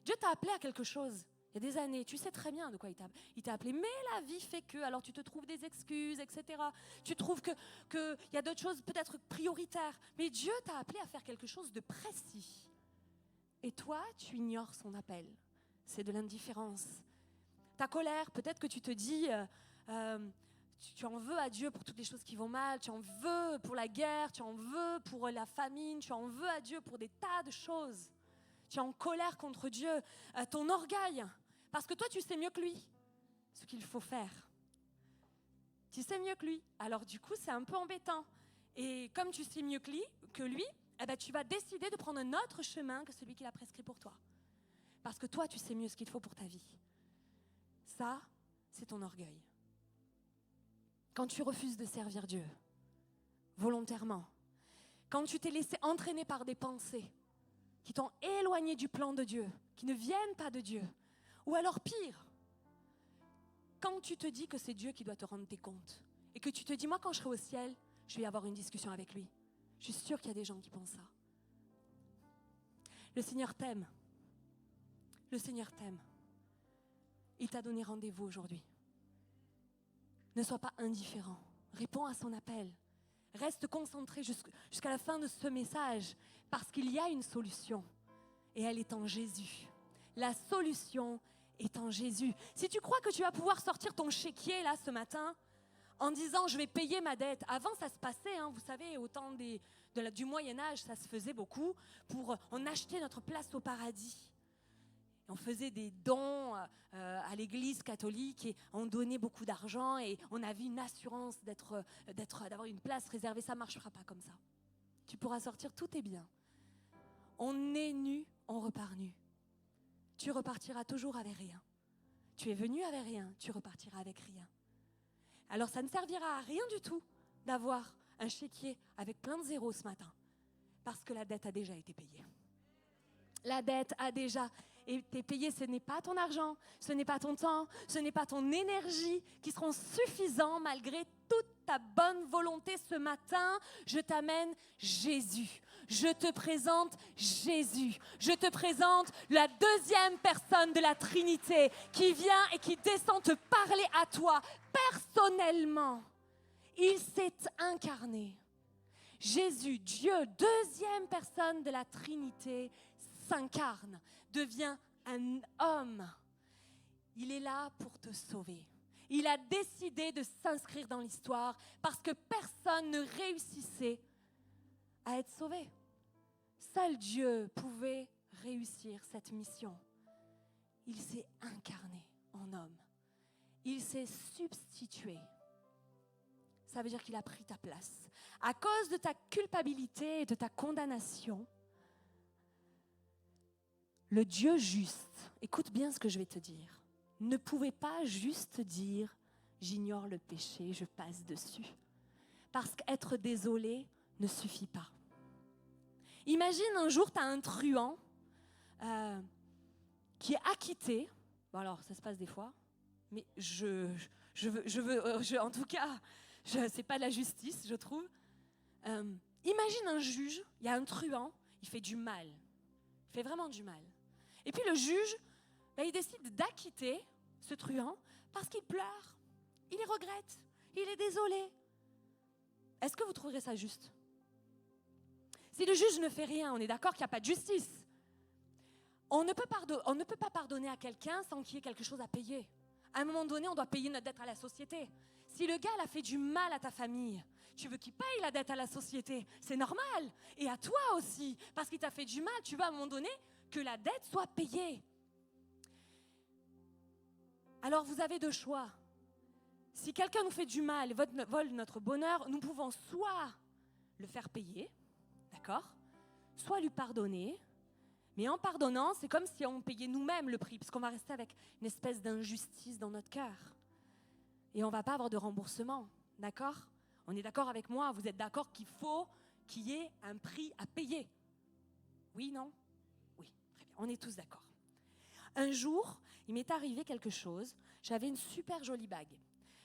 Dieu t'a appelé à quelque chose Il y a des années, tu sais très bien de quoi il t'a appelé, mais la vie fait que, alors tu te trouves des excuses, etc. Tu trouves qu'il y a d'autres choses peut-être prioritaires, mais Dieu t'a appelé à faire quelque chose de précis. Et toi, tu ignores son appel. C'est de l'indifférence. Ta colère, peut-être que tu te dis, tu en veux à Dieu pour toutes les choses qui vont mal, tu en veux pour la guerre, tu en veux pour la famine, tu en veux à Dieu pour des tas de choses. Tu es en colère contre Dieu. Ton orgueil, parce que toi, tu sais mieux que lui ce qu'il faut faire. Tu sais mieux que lui. Alors du coup, c'est un peu embêtant. Et comme tu sais mieux que lui, eh ben, tu vas décider de prendre un autre chemin que celui qu'il a prescrit pour toi. Parce que toi, tu sais mieux ce qu'il faut pour ta vie. Ça, c'est ton orgueil. Quand tu refuses de servir Dieu, volontairement, quand tu t'es laissé entraîner par des pensées qui t'ont éloigné du plan de Dieu, qui ne viennent pas de Dieu, ou alors pire, quand tu te dis que c'est Dieu qui doit te rendre tes comptes, et que tu te dis, moi quand je serai au ciel, je vais avoir une discussion avec lui. Je suis sûre qu'il y a des gens qui pensent ça. Le Seigneur t'aime. Le Seigneur t'aime. Il t'a donné rendez-vous aujourd'hui. Ne sois pas indifférent. Réponds à son appel. Reste concentré jusqu'à la fin de ce message, parce qu'il y a une solution. Et elle est en Jésus. La solution est en Jésus. Si tu crois que tu vas pouvoir sortir ton chéquier là ce matin, en disant je vais payer ma dette. Avant ça se passait, vous savez, au temps du Moyen-Âge, ça se faisait beaucoup. On achetait notre place au paradis. Et on faisait des dons à l'église catholique et on donnait beaucoup d'argent et on avait une assurance d'avoir une place réservée. Ça ne marchera pas comme ça. Tu pourras sortir tous tes biens. On est nu, on repart nu. Tu repartiras toujours avec rien. Tu es venu avec rien, tu repartiras avec rien. Alors ça ne servira à rien du tout d'avoir un chéquier avec plein de zéros ce matin, parce que la dette a déjà été payée. La dette a déjà été payée. Ce n'est pas ton argent, ce n'est pas ton temps, ce n'est pas ton énergie qui seront suffisants malgré toute ta bonne volonté. Ce matin, je t'amène Jésus. Je te présente Jésus. Je te présente la deuxième personne de la Trinité qui vient et qui descend te parler à toi personnellement. Il s'est incarné. Jésus, Dieu, deuxième personne de la Trinité, s'incarne, devient un homme. Il est là pour te sauver. Il a décidé de s'inscrire dans l'histoire parce que personne ne réussissait à être sauvé. Seul Dieu pouvait réussir cette mission. Il s'est incarné en homme. Il s'est substitué. Ça veut dire qu'il a pris ta place. À cause de ta culpabilité et de ta condamnation, le Dieu juste, écoute bien ce que je vais te dire, ne pouvait pas juste dire « j'ignore le péché, je passe dessus ». Parce qu'être désolé ne suffit pas. Imagine un jour, tu as un truand qui est acquitté. Bon alors, ça se passe des fois, mais en tout cas, c'est pas de la justice, je trouve. Imagine un juge, il y a un truand, il fait du mal. Il fait vraiment du mal. Et puis le juge, il décide d'acquitter ce truand parce qu'il pleure, il les regrette, il est désolé. Est-ce que vous trouverez ça juste ? Si le juge ne fait rien, on est d'accord qu'il n'y a pas de justice. On ne peut pas pardonner à quelqu'un sans qu'il y ait quelque chose à payer. À un moment donné, on doit payer notre dette à la société. Si le gars a fait du mal à ta famille, tu veux qu'il paye la dette à la société. C'est normal. Et à toi aussi. Parce qu'il t'a fait du mal, tu veux à un moment donné que la dette soit payée. Alors vous avez deux choix. Si quelqu'un nous fait du mal et vole notre bonheur, nous pouvons soit le faire payer, d'accord ? Soit lui pardonner. Mais en pardonnant, c'est comme si on payait nous-mêmes le prix, puisqu'on va rester avec une espèce d'injustice dans notre cœur. Et on ne va pas avoir de remboursement, d'accord ? On est d'accord avec moi, vous êtes d'accord qu'il faut qu'il y ait un prix à payer ? Oui, non ? Oui, très bien, on est tous d'accord. Un jour, il m'est arrivé quelque chose, j'avais une super jolie bague.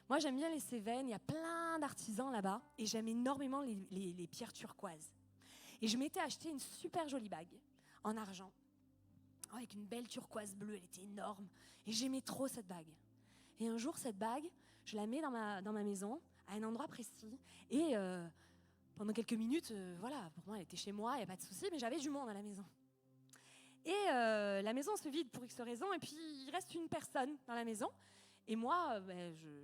Moi, j'aime bien les Cévennes, il y a plein d'artisans là-bas, et j'aime énormément les pierres turquoises. Et je m'étais acheté une super jolie bague en argent. avec une belle turquoise bleue, elle était énorme. Et j'aimais trop cette bague. Et un jour, cette bague, je la mets dans ma maison, à un endroit précis. Et pendant quelques minutes, voilà, pour moi, elle était chez moi, il n'y a pas de souci, mais j'avais du monde à la maison. Et la maison se vide pour X raisons, et puis il reste une personne dans la maison. Et moi,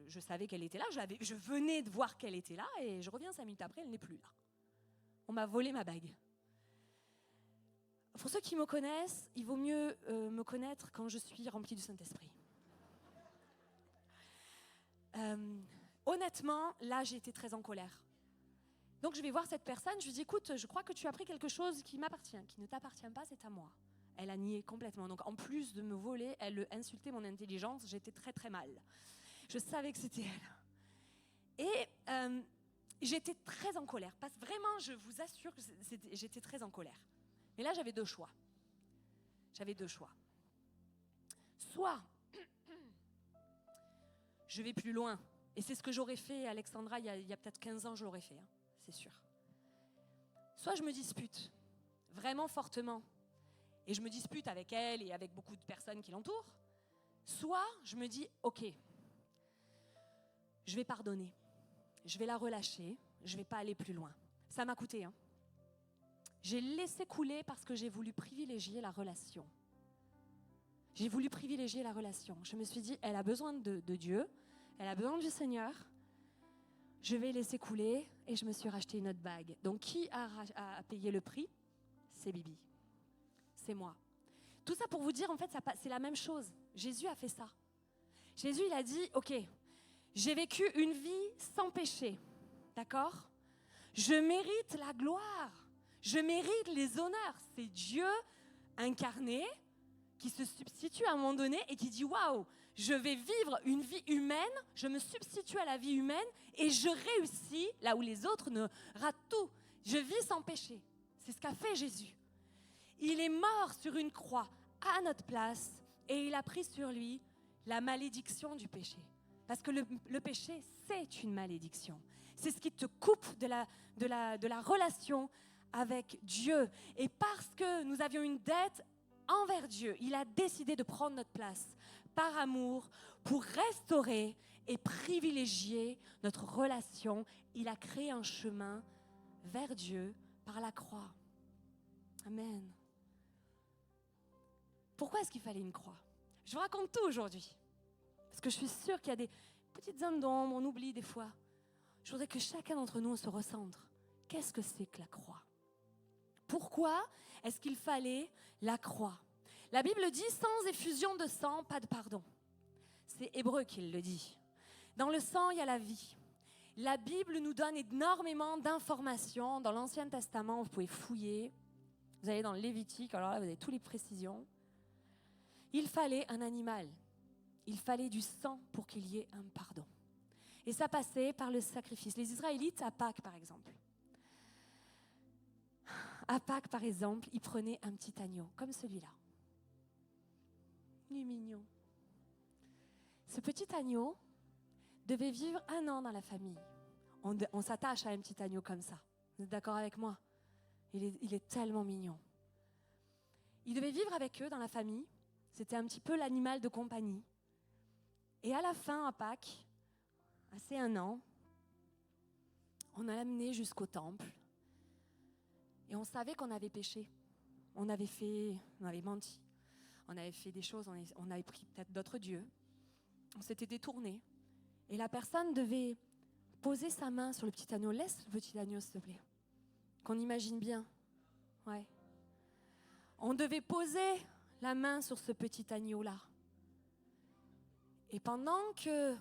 je savais qu'elle était là, je venais de voir qu'elle était là, et je reviens 5 minutes après, elle n'est plus là. On m'a volé ma bague. Pour ceux qui me connaissent, il vaut mieux me connaître quand je suis remplie du Saint-Esprit. Honnêtement, là, j'ai été très en colère. Donc, je vais voir cette personne, je lui dis, écoute, je crois que tu as pris quelque chose qui m'appartient, qui ne t'appartient pas, c'est à moi. Elle a nié complètement. Donc, en plus de me voler, elle insultait mon intelligence, j'étais très, très mal. Je savais que c'était elle. Et j'étais très en colère, parce que vraiment, je vous assure que j'étais très en colère. Mais là, j'avais 2 choix. Soit, je vais plus loin. Et c'est ce que j'aurais fait, Alexandra, il y a peut-être 15 ans, je l'aurais fait, hein, c'est sûr. Soit je me dispute, vraiment fortement, et je me dispute avec elle et avec beaucoup de personnes qui l'entourent. Soit je me dis, ok, je vais pardonner, je vais la relâcher, je ne vais pas aller plus loin. Ça m'a coûté, hein. J'ai laissé couler parce que j'ai voulu privilégier la relation. J'ai voulu privilégier la relation. Je me suis dit, elle a besoin de Dieu, elle a besoin du Seigneur. Je vais laisser couler et je me suis racheté une autre bague. Donc, qui a payé le prix? C'est Bibi. C'est moi. Tout ça pour vous dire, en fait, c'est la même chose. Jésus a fait ça. Jésus, il a dit, ok, j'ai vécu une vie sans péché. D'accord? Je mérite la gloire. Je mérite les honneurs. C'est Dieu incarné qui se substitue à un moment donné et qui dit « Waouh, je vais vivre une vie humaine, je me substitue à la vie humaine et je réussis là où les autres ne ratent tout. Je vis sans péché. » C'est ce qu'a fait Jésus. Il est mort sur une croix à notre place et il a pris sur lui la malédiction du péché. Parce que le péché, c'est une malédiction. C'est ce qui te coupe de la relation avec Dieu. Et parce que nous avions une dette envers Dieu, il a décidé de prendre notre place par amour pour restaurer et privilégier notre relation. Il a créé un chemin vers Dieu par la croix. Amen. Pourquoi est-ce qu'il fallait une croix? Je vous raconte tout aujourd'hui. Parce que je suis sûre qu'il y a des petites zones d'ombre, on oublie des fois. Je voudrais que chacun d'entre nous se recentre. Qu'est-ce que c'est que la croix? Pourquoi est-ce qu'il fallait la croix? La Bible dit, sans effusion de sang, pas de pardon. C'est Hébreu qui le dit. Dans le sang, il y a la vie. La Bible nous donne énormément d'informations. Dans l'Ancien Testament, vous pouvez fouiller. Vous allez dans le Lévitique, alors là, vous avez toutes les précisions. Il fallait un animal. Il fallait du sang pour qu'il y ait un pardon. Et ça passait par le sacrifice. Les Israélites, à Pâques, par exemple. À Pâques, par exemple, ils prenaient un petit agneau, comme celui-là. Il est mignon. Ce petit agneau devait vivre 1 an dans la famille. On s'attache à un petit agneau comme ça. Vous êtes d'accord avec moi? Il est tellement mignon. Il devait vivre avec eux dans la famille. C'était un petit peu l'animal de compagnie. Et à la fin, à Pâques, à ces 1 an, on a l'amené jusqu'au temple. Et on savait qu'on avait péché. On avait menti. On avait fait des choses, on avait pris peut-être d'autres dieux. On s'était détourné. Et la personne devait poser sa main sur le petit agneau. Laisse le petit agneau, s'il te plaît. Qu'on imagine bien. Ouais. On devait poser la main sur ce petit agneau-là. Et pendant que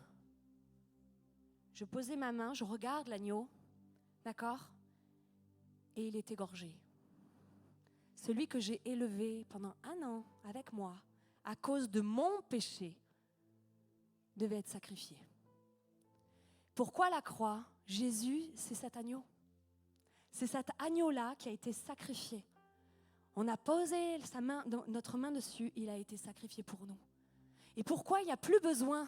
je posais ma main, je regarde l'agneau. D'accord ? Et il est égorgé. Celui que j'ai élevé pendant 1 an avec moi, à cause de mon péché, devait être sacrifié. Pourquoi la croix? Jésus, c'est cet agneau. C'est cet agneau-là qui a été sacrifié. On a posé notre main dessus, il a été sacrifié pour nous. Et pourquoi il n'y a plus besoin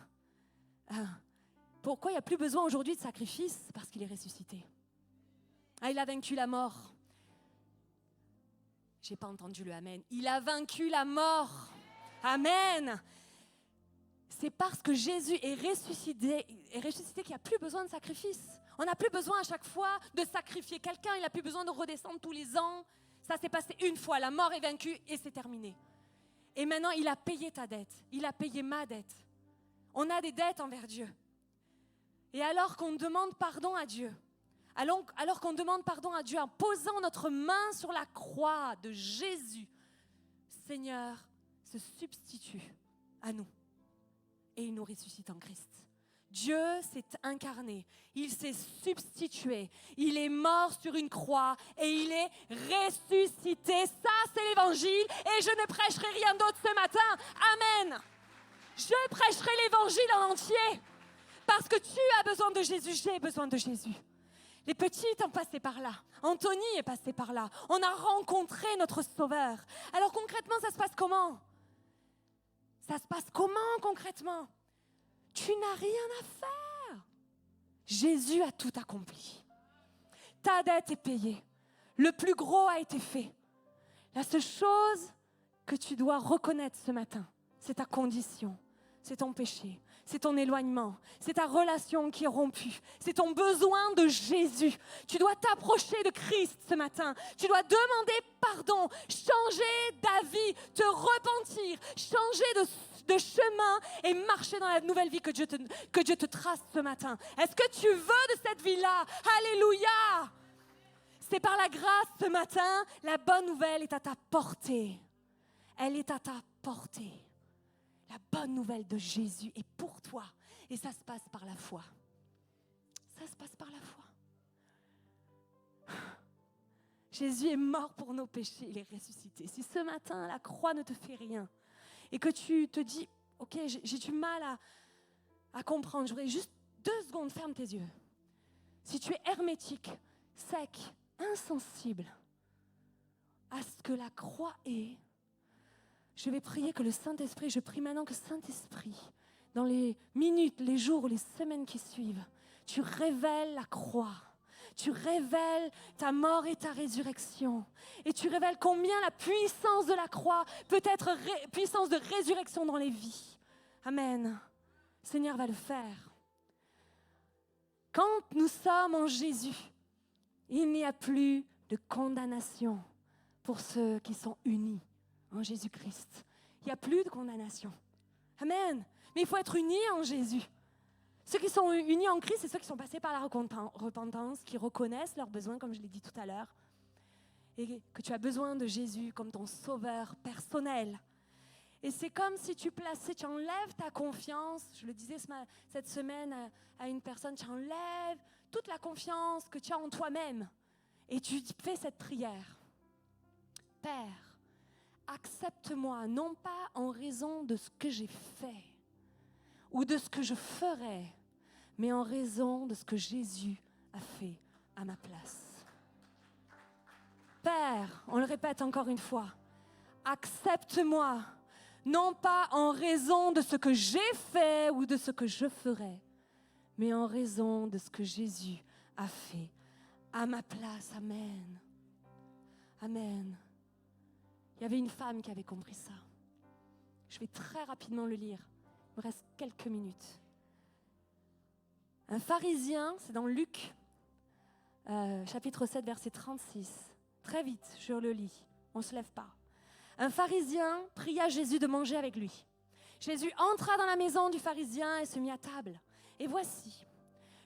aujourd'hui de sacrifice? Parce qu'il est ressuscité. Il a vaincu la mort. J'ai pas entendu le amen. Il a vaincu la mort. Amen. C'est parce que Jésus est ressuscité qu'il n'y a plus besoin de sacrifice. On n'a plus besoin à chaque fois de sacrifier quelqu'un. Il n'a plus besoin de redescendre tous les ans. Ça s'est passé une fois. La mort est vaincue et c'est terminé. Et maintenant, il a payé ta dette. Il a payé ma dette. On a des dettes envers Dieu. Et alors qu'on demande pardon à Dieu, alors qu'on demande pardon à Dieu en posant notre main sur la croix de Jésus, Seigneur se substitue à nous et il nous ressuscite en Christ. Dieu s'est incarné, il s'est substitué, il est mort sur une croix et il est ressuscité. Ça, c'est l'évangile et je ne prêcherai rien d'autre ce matin. Amen. Je prêcherai l'évangile en entier parce que tu as besoin de Jésus, j'ai besoin de Jésus. Les petites ont passé par là. Anthony est passé par là. On a rencontré notre Sauveur. Alors concrètement, ça se passe comment? Ça se passe comment concrètement? Tu n'as rien à faire. Jésus a tout accompli. Ta dette est payée. Le plus gros a été fait. La seule chose que tu dois reconnaître ce matin, c'est ta condition, c'est ton péché. C'est ton éloignement, c'est ta relation qui est rompue, c'est ton besoin de Jésus. Tu dois t'approcher de Christ ce matin, tu dois demander pardon, changer d'avis, te repentir, changer de chemin et marcher dans la nouvelle vie que Dieu te trace ce matin. Est-ce que tu veux de cette vie-là? Alléluia! C'est par la grâce ce matin, la bonne nouvelle est à ta portée. Elle est à ta portée. La bonne nouvelle de Jésus est pour toi. Et ça se passe par la foi. Ça se passe par la foi. Jésus est mort pour nos péchés, il est ressuscité. Si ce matin, la croix ne te fait rien et que tu te dis, ok, j'ai du mal à comprendre, je voudrais juste 2 secondes, ferme tes yeux. Si tu es hermétique, sec, insensible à ce que la croix est, je vais prier que le Saint-Esprit, je prie maintenant que le Saint-Esprit, dans les minutes, les jours, les semaines qui suivent, tu révèles la croix, tu révèles ta mort et ta résurrection, et tu révèles combien la puissance de la croix peut être puissance de résurrection dans les vies. Amen. Le Seigneur va le faire. Quand nous sommes en Jésus, il n'y a plus de condamnation pour ceux qui sont unis en Jésus-Christ. Il n'y a plus de condamnation. Amen. Mais il faut être unis en Jésus. Ceux qui sont unis en Christ, c'est ceux qui sont passés par la repentance, qui reconnaissent leurs besoins, comme je l'ai dit tout à l'heure, et que tu as besoin de Jésus comme ton sauveur personnel. Et c'est comme si tu enlèves ta confiance. Je le disais cette semaine à une personne, tu enlèves toute la confiance que tu as en toi-même. Et tu fais cette prière. Père, accepte-moi, non pas en raison de ce que j'ai fait ou de ce que je ferai, mais en raison de ce que Jésus a fait à ma place. Père, on le répète encore une fois, accepte-moi, non pas en raison de ce que j'ai fait ou de ce que je ferai, mais en raison de ce que Jésus a fait à ma place. Amen. Amen. Il y avait une femme qui avait compris ça. Je vais très rapidement le lire. Il me reste quelques minutes. Un pharisien, c'est dans Luc, chapitre 7, verset 36. Très vite, je le lis. On ne se lève pas. Un pharisien pria Jésus de manger avec lui. Jésus entra dans la maison du pharisien et se mit à table. Et voici,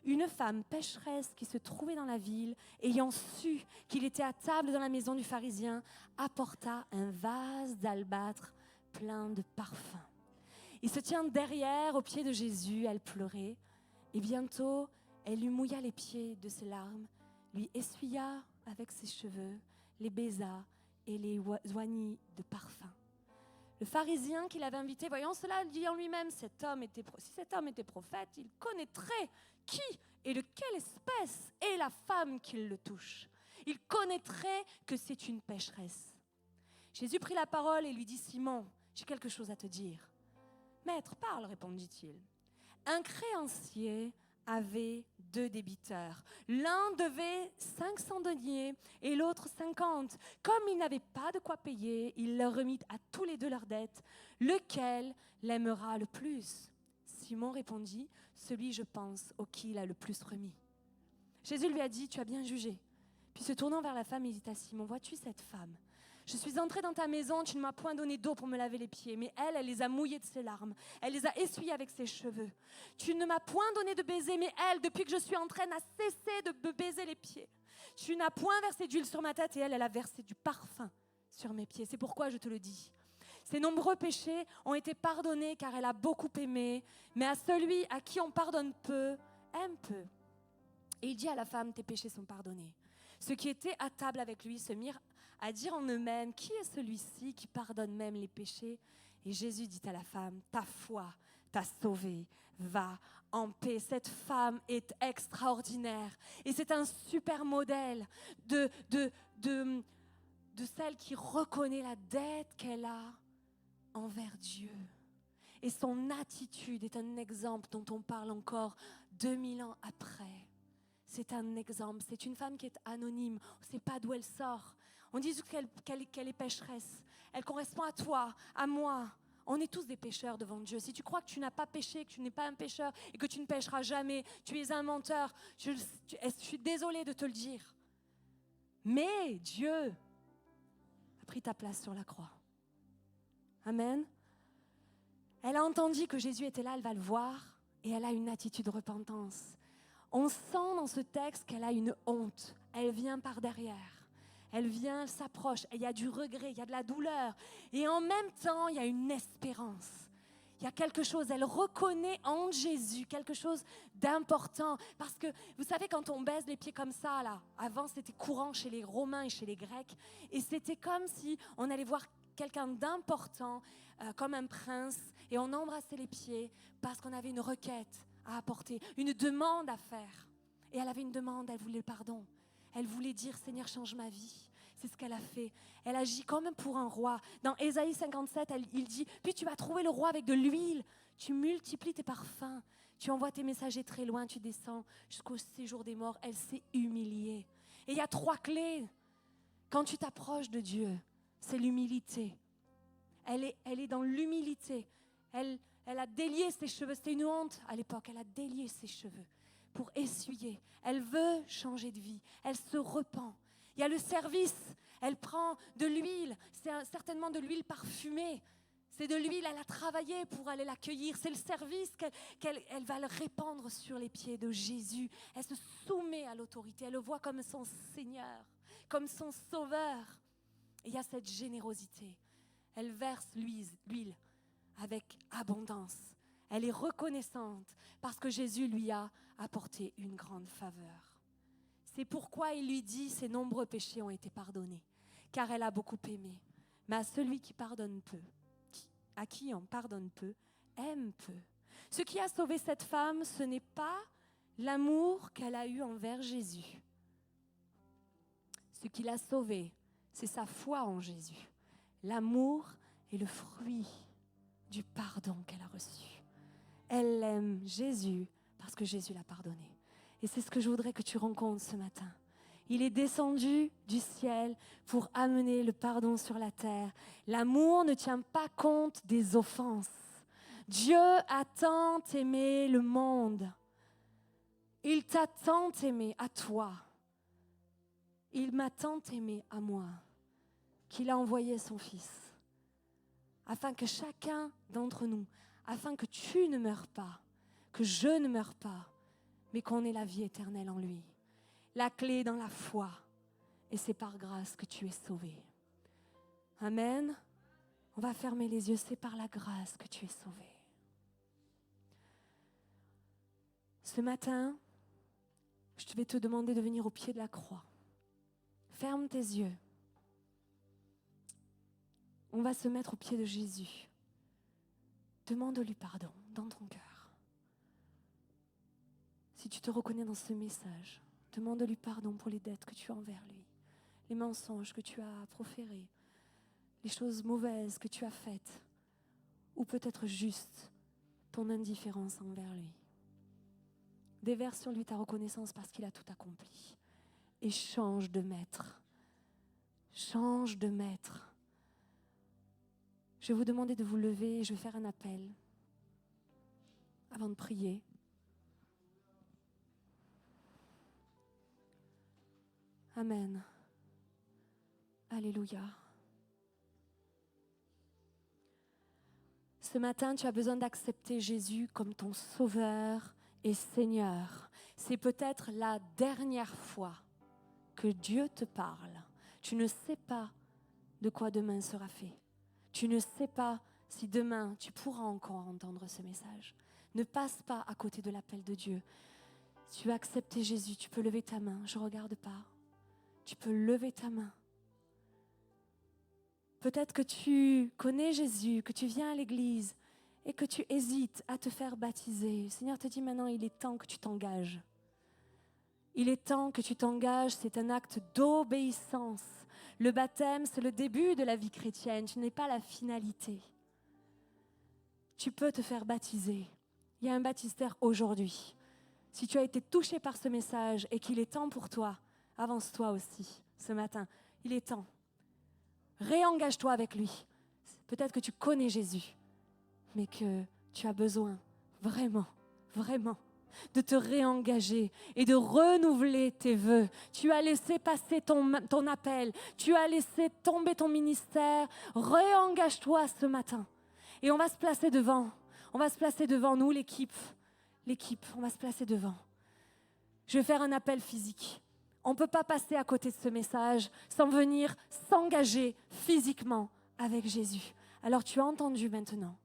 une femme pécheresse qui se trouvait dans la ville, ayant su qu'il était à table dans la maison du pharisien, apporta un vase d'albâtre plein de parfums. Il se tient derrière, aux pieds de Jésus, elle pleurait, et bientôt, elle lui mouilla les pieds de ses larmes, lui essuya avec ses cheveux, les baisa et les oignit de parfum. Le pharisien qui l'avait invité, voyant cela, dit en lui-même, si cet homme était prophète, il connaîtrait qui et de quelle espèce est la femme qui le touche. Il connaîtrait que c'est une pécheresse. Jésus prit la parole et lui dit, Simon, j'ai quelque chose à te dire. Maître, parle, répondit-il. Un créancier avait 2 débiteurs. L'un devait 500 deniers et l'autre 50. Comme il n'avait pas de quoi payer, il leur remit à tous les 2 leurs dettes. Lequel l'aimera le plus? Simon répondit, celui, je pense, auquel il a le plus remis. Jésus lui a dit, tu as bien jugé. Puis se tournant vers la femme, il dit à Simon, vois-tu cette femme? Je suis entrée dans ta maison, tu ne m'as point donné d'eau pour me laver les pieds, mais elle les a mouillés de ses larmes. Elle les a essuyés avec ses cheveux. Tu ne m'as point donné de baiser, mais elle, depuis que je suis entrée, n'a cessé de me baiser les pieds. Tu n'as point versé d'huile sur ma tête, et elle a versé du parfum sur mes pieds. C'est pourquoi je te le dis. Ses nombreux péchés ont été pardonnés, car elle a beaucoup aimé, mais à celui à qui on pardonne peu, aime peu. Et il dit à la femme, tes péchés sont pardonnés. Ceux qui étaient à table avec lui se mirent à dire en eux-mêmes, qui est celui-ci qui pardonne même les péchés? Et Jésus dit à la femme, ta foi t'a sauvée, va en paix. Cette femme est extraordinaire et c'est un super modèle de celle qui reconnaît la dette qu'elle a envers Dieu. Et son attitude est un exemple dont on parle encore 2000 ans après. C'est un exemple, c'est une femme qui est anonyme, on ne sait pas d'où elle sort. On dit qu'elle est pécheresse. Elle correspond à toi, à moi. On est tous des pécheurs devant Dieu. Si tu crois que tu n'as pas péché, que tu n'es pas un pécheur et que tu ne pécheras jamais, tu es un menteur. Je suis désolée de te le dire. Mais Dieu a pris ta place sur la croix. Amen. Elle a entendu que Jésus était là, elle va le voir et elle a une attitude de repentance. On sent dans ce texte qu'elle a une honte. Elle vient par derrière. Elle vient, elle s'approche, il y a du regret, il y a de la douleur. Et en même temps, il y a une espérance. Il y a quelque chose, elle reconnaît en Jésus quelque chose d'important. Parce que, vous savez, quand on baise les pieds comme ça, là, avant c'était courant chez les Romains et chez les Grecs. Et c'était comme si on allait voir quelqu'un d'important, comme un prince, et on embrassait les pieds parce qu'on avait une requête à apporter, une demande à faire. Et elle avait une demande, elle voulait le pardon. Elle voulait dire, Seigneur, change ma vie. C'est ce qu'elle a fait. Elle agit comme pour un roi. Dans Ésaïe 57, il dit, puis tu vas trouver le roi avec de l'huile. Tu multiplies tes parfums. Tu envoies tes messagers très loin. Tu descends jusqu'au séjour des morts. Elle s'est humiliée. Et il y a 3 clés. Quand tu t'approches de Dieu, c'est l'humilité. Elle est dans l'humilité. Elle a délié ses cheveux. C'était une honte à l'époque. Elle a délié ses cheveux pour essuyer. Elle veut changer de vie. Elle se repent. Il y a le service. Elle prend de l'huile. C'est certainement de l'huile parfumée. C'est de l'huile, elle a travaillé pour aller l'accueillir. C'est le service qu'elle va le répandre sur les pieds de Jésus. Elle se soumet à l'autorité. Elle le voit comme son Seigneur, comme son Sauveur. Et il y a cette générosité. Elle verse l'huile avec abondance. Elle est reconnaissante parce que Jésus lui a apporté une grande faveur. C'est pourquoi il lui dit, ses nombreux péchés ont été pardonnés, car elle a beaucoup aimé. Mais à celui qui pardonne peu, à qui on pardonne peu, aime peu. Ce qui a sauvé cette femme, ce n'est pas l'amour qu'elle a eu envers Jésus. Ce qui l'a sauvée, c'est sa foi en Jésus. L'amour est le fruit du pardon qu'elle a reçu. Elle aime Jésus parce que Jésus l'a pardonné. Et c'est ce que je voudrais que tu rencontres ce matin. Il est descendu du ciel pour amener le pardon sur la terre. L'amour ne tient pas compte des offenses. Dieu a tant aimé le monde. Il t'a tant aimé à toi. Il m'a tant aimé à moi qu'il a envoyé son Fils afin que chacun d'entre nous, afin que tu ne meurs pas, que je ne meure pas, mais qu'on ait la vie éternelle en lui. La clé est dans la foi, et c'est par grâce que tu es sauvé. Amen. On va fermer les yeux, c'est par la grâce que tu es sauvé. Ce matin, je vais te demander de venir au pied de la croix. Ferme tes yeux. On va se mettre au pied de Jésus. Demande-lui pardon dans ton cœur. Si tu te reconnais dans ce message, demande-lui pardon pour les dettes que tu as envers lui, les mensonges que tu as proférés, les choses mauvaises que tu as faites, ou peut-être juste ton indifférence envers lui. Déverse sur lui ta reconnaissance parce qu'il a tout accompli. Et change de maître. Change de maître. Je vais vous demander de vous lever et je vais faire un appel avant de prier. Amen. Alléluia. Ce matin, tu as besoin d'accepter Jésus comme ton sauveur et Seigneur. C'est peut-être la dernière fois que Dieu te parle. Tu ne sais pas de quoi demain sera fait. Tu ne sais pas si demain tu pourras encore entendre ce message. Ne passe pas à côté de l'appel de Dieu. Si tu as accepté Jésus, tu peux lever ta main. Je ne regarde pas. Tu peux lever ta main. Peut-être que tu connais Jésus, que tu viens à l'église et que tu hésites à te faire baptiser. Le Seigneur te dit maintenant, il est temps que tu t'engages. Il est temps que tu t'engages, c'est un acte d'obéissance. Le baptême, c'est le début de la vie chrétienne, ce n'est pas la finalité. Tu peux te faire baptiser. Il y a un baptistère aujourd'hui. Si tu as été touché par ce message et qu'il est temps pour toi, avance-toi aussi ce matin. Il est temps. Réengage-toi avec lui. Peut-être que tu connais Jésus, mais que tu as besoin vraiment, vraiment de te réengager et de renouveler tes vœux. Tu as laissé passer ton appel, tu as laissé tomber ton ministère. Réengage-toi ce matin. Et on va se placer devant. On va se placer devant nous, l'équipe. On va se placer devant. Je vais faire un appel physique. On ne peut pas passer à côté de ce message sans venir s'engager physiquement avec Jésus. Alors tu as entendu maintenant.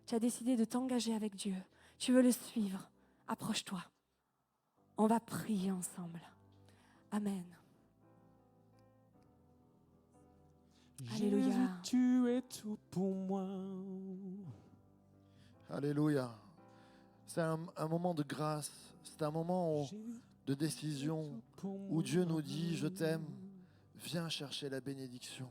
Tu as décidé de t'engager avec Dieu. Tu veux le suivre. Approche-toi. On va prier ensemble. Amen. Alléluia. Jésus, tu es tout pour moi. Alléluia. C'est un moment de grâce. C'est un moment de décision où Dieu nous dit « Je t'aime, viens chercher la bénédiction ».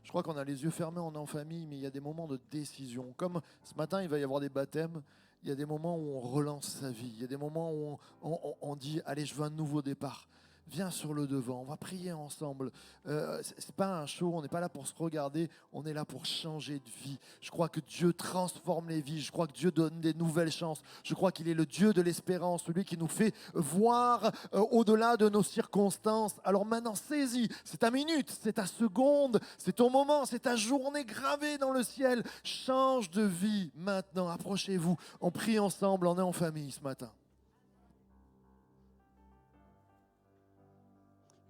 Je crois qu'on a les yeux fermés, on est en famille, mais il y a des moments de décision. Comme ce matin, il va y avoir des baptêmes, il y a des moments où on relance sa vie. Il y a des moments où on dit « Allez, je veux un nouveau départ ». Viens sur le devant, on va prier ensemble. C'est pas un show, on n'est pas là pour se regarder, on est là pour changer de vie. Je crois que Dieu transforme les vies, je crois que Dieu donne des nouvelles chances. Je crois qu'il est le Dieu de l'espérance, celui qui nous fait voir au-delà de nos circonstances. Alors maintenant, saisis, c'est ta minute, c'est ta seconde, c'est ton moment, c'est ta journée gravée dans le ciel. Change de vie maintenant, approchez-vous, on prie ensemble, on est en famille ce matin.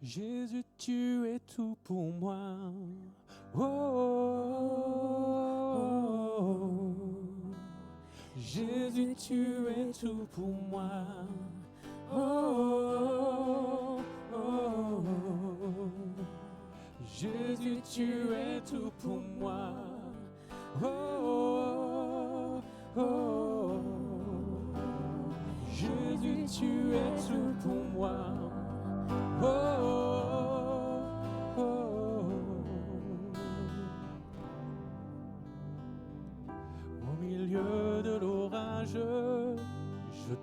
Jésus, tu es tout pour moi. Oh, oh, oh. Jésus, tu es tout pour moi. Oh, oh, oh, oh. Jésus, tu es tout pour moi. Oh, oh, oh, oh. Jésus, tu es tout pour moi. Oh, oh, oh. Au milieu de l'orage, je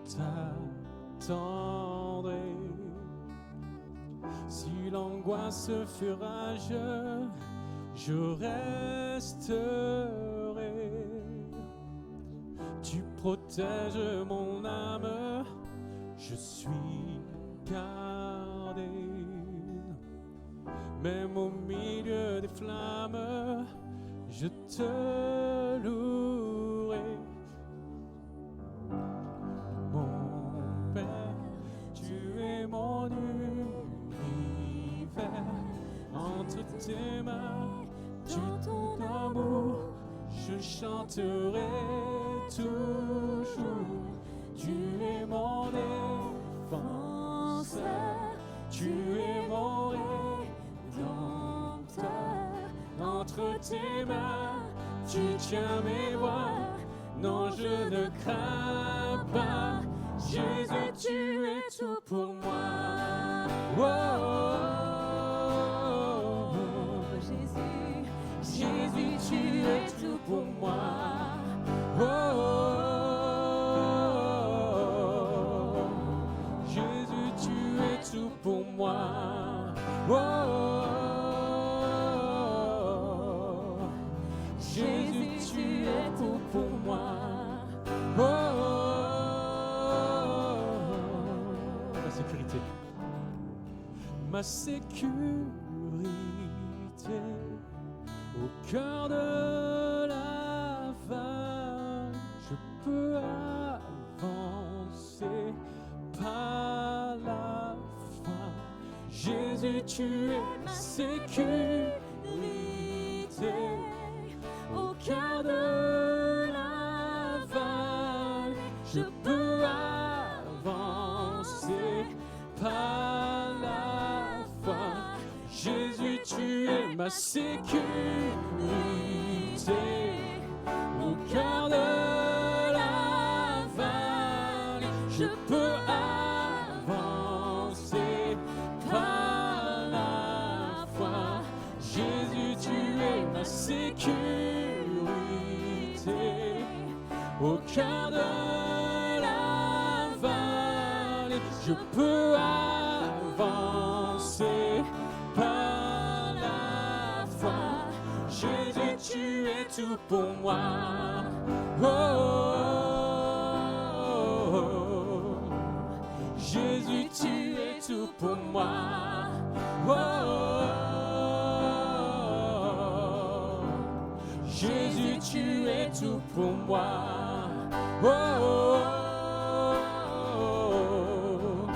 t'attendrai. Si l'angoisse fait rage, je resterai. Tu protèges mon âme, je suis gardé. Même au milieu des flammes, je te louerai. Mon Père, tu es mon univers. Entre tes mains, dans ton amour, je chanterai toujours. Tu es mon défenseur, tu es mon rédempteur. Entre tes mains, tu tiens mes voies. Non, je ne crains pas. Jésus, tu es tout pour moi. Oh, oh, oh. Jésus, tu es tout pour moi. Oh, oh, oh. moi. Oh, oh, oh. Jésus, tu es tout pour moi. Oh, oh, oh. La sécurité. Ma sécurité au cœur de la vague, je peux avancer par la foi. Jésus, tu es ma sécurité au cœur de la vague, je peux avancer par la foi. Jésus, tu es ma sécurité au cœur de la vallée. Je peux avancer par la foi. Jésus, tu es ma sécurité au cœur de la vallée. Je peux avancer par la foi. Jésus, tu es tout pour moi. Oh, oh, oh, oh. Jésus, tu es tout pour moi. Oh, oh, oh. Jésus, tu es tout pour moi. Oh, oh, oh.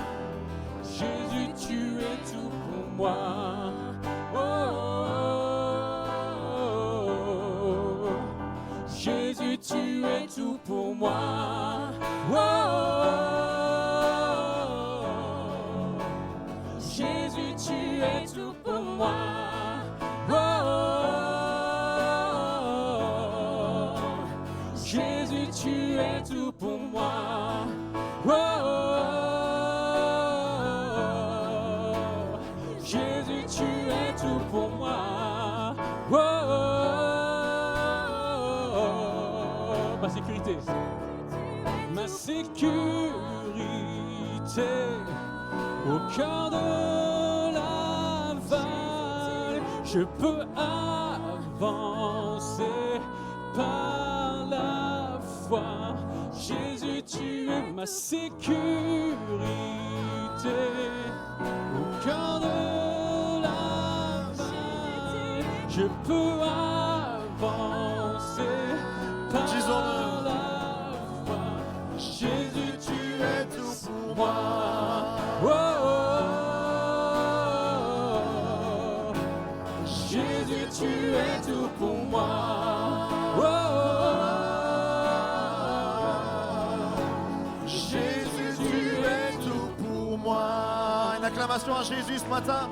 Jésus, tu es tout pour moi. Oh, Jésus, tu es tout pour moi. Oh, Jésus, tu es tout pour moi. Oh, Jésus, tu es tout pour moi. Oh, Jésus, tu es tout pour moi. Oh, ma sécurité, ma sécurité au cœur de la vallée. Je peux avancer par la foi. Jésus, tu es ma sécurité au cœur de la vallée. Je peux avancer par la foi. Jésus, tu es tout pour moi. Oh, oh, oh. Jésus, tu es tout pour moi. Oh, oh, oh. Jésus, tu es tout pour moi. Une acclamation à Jésus ce matin.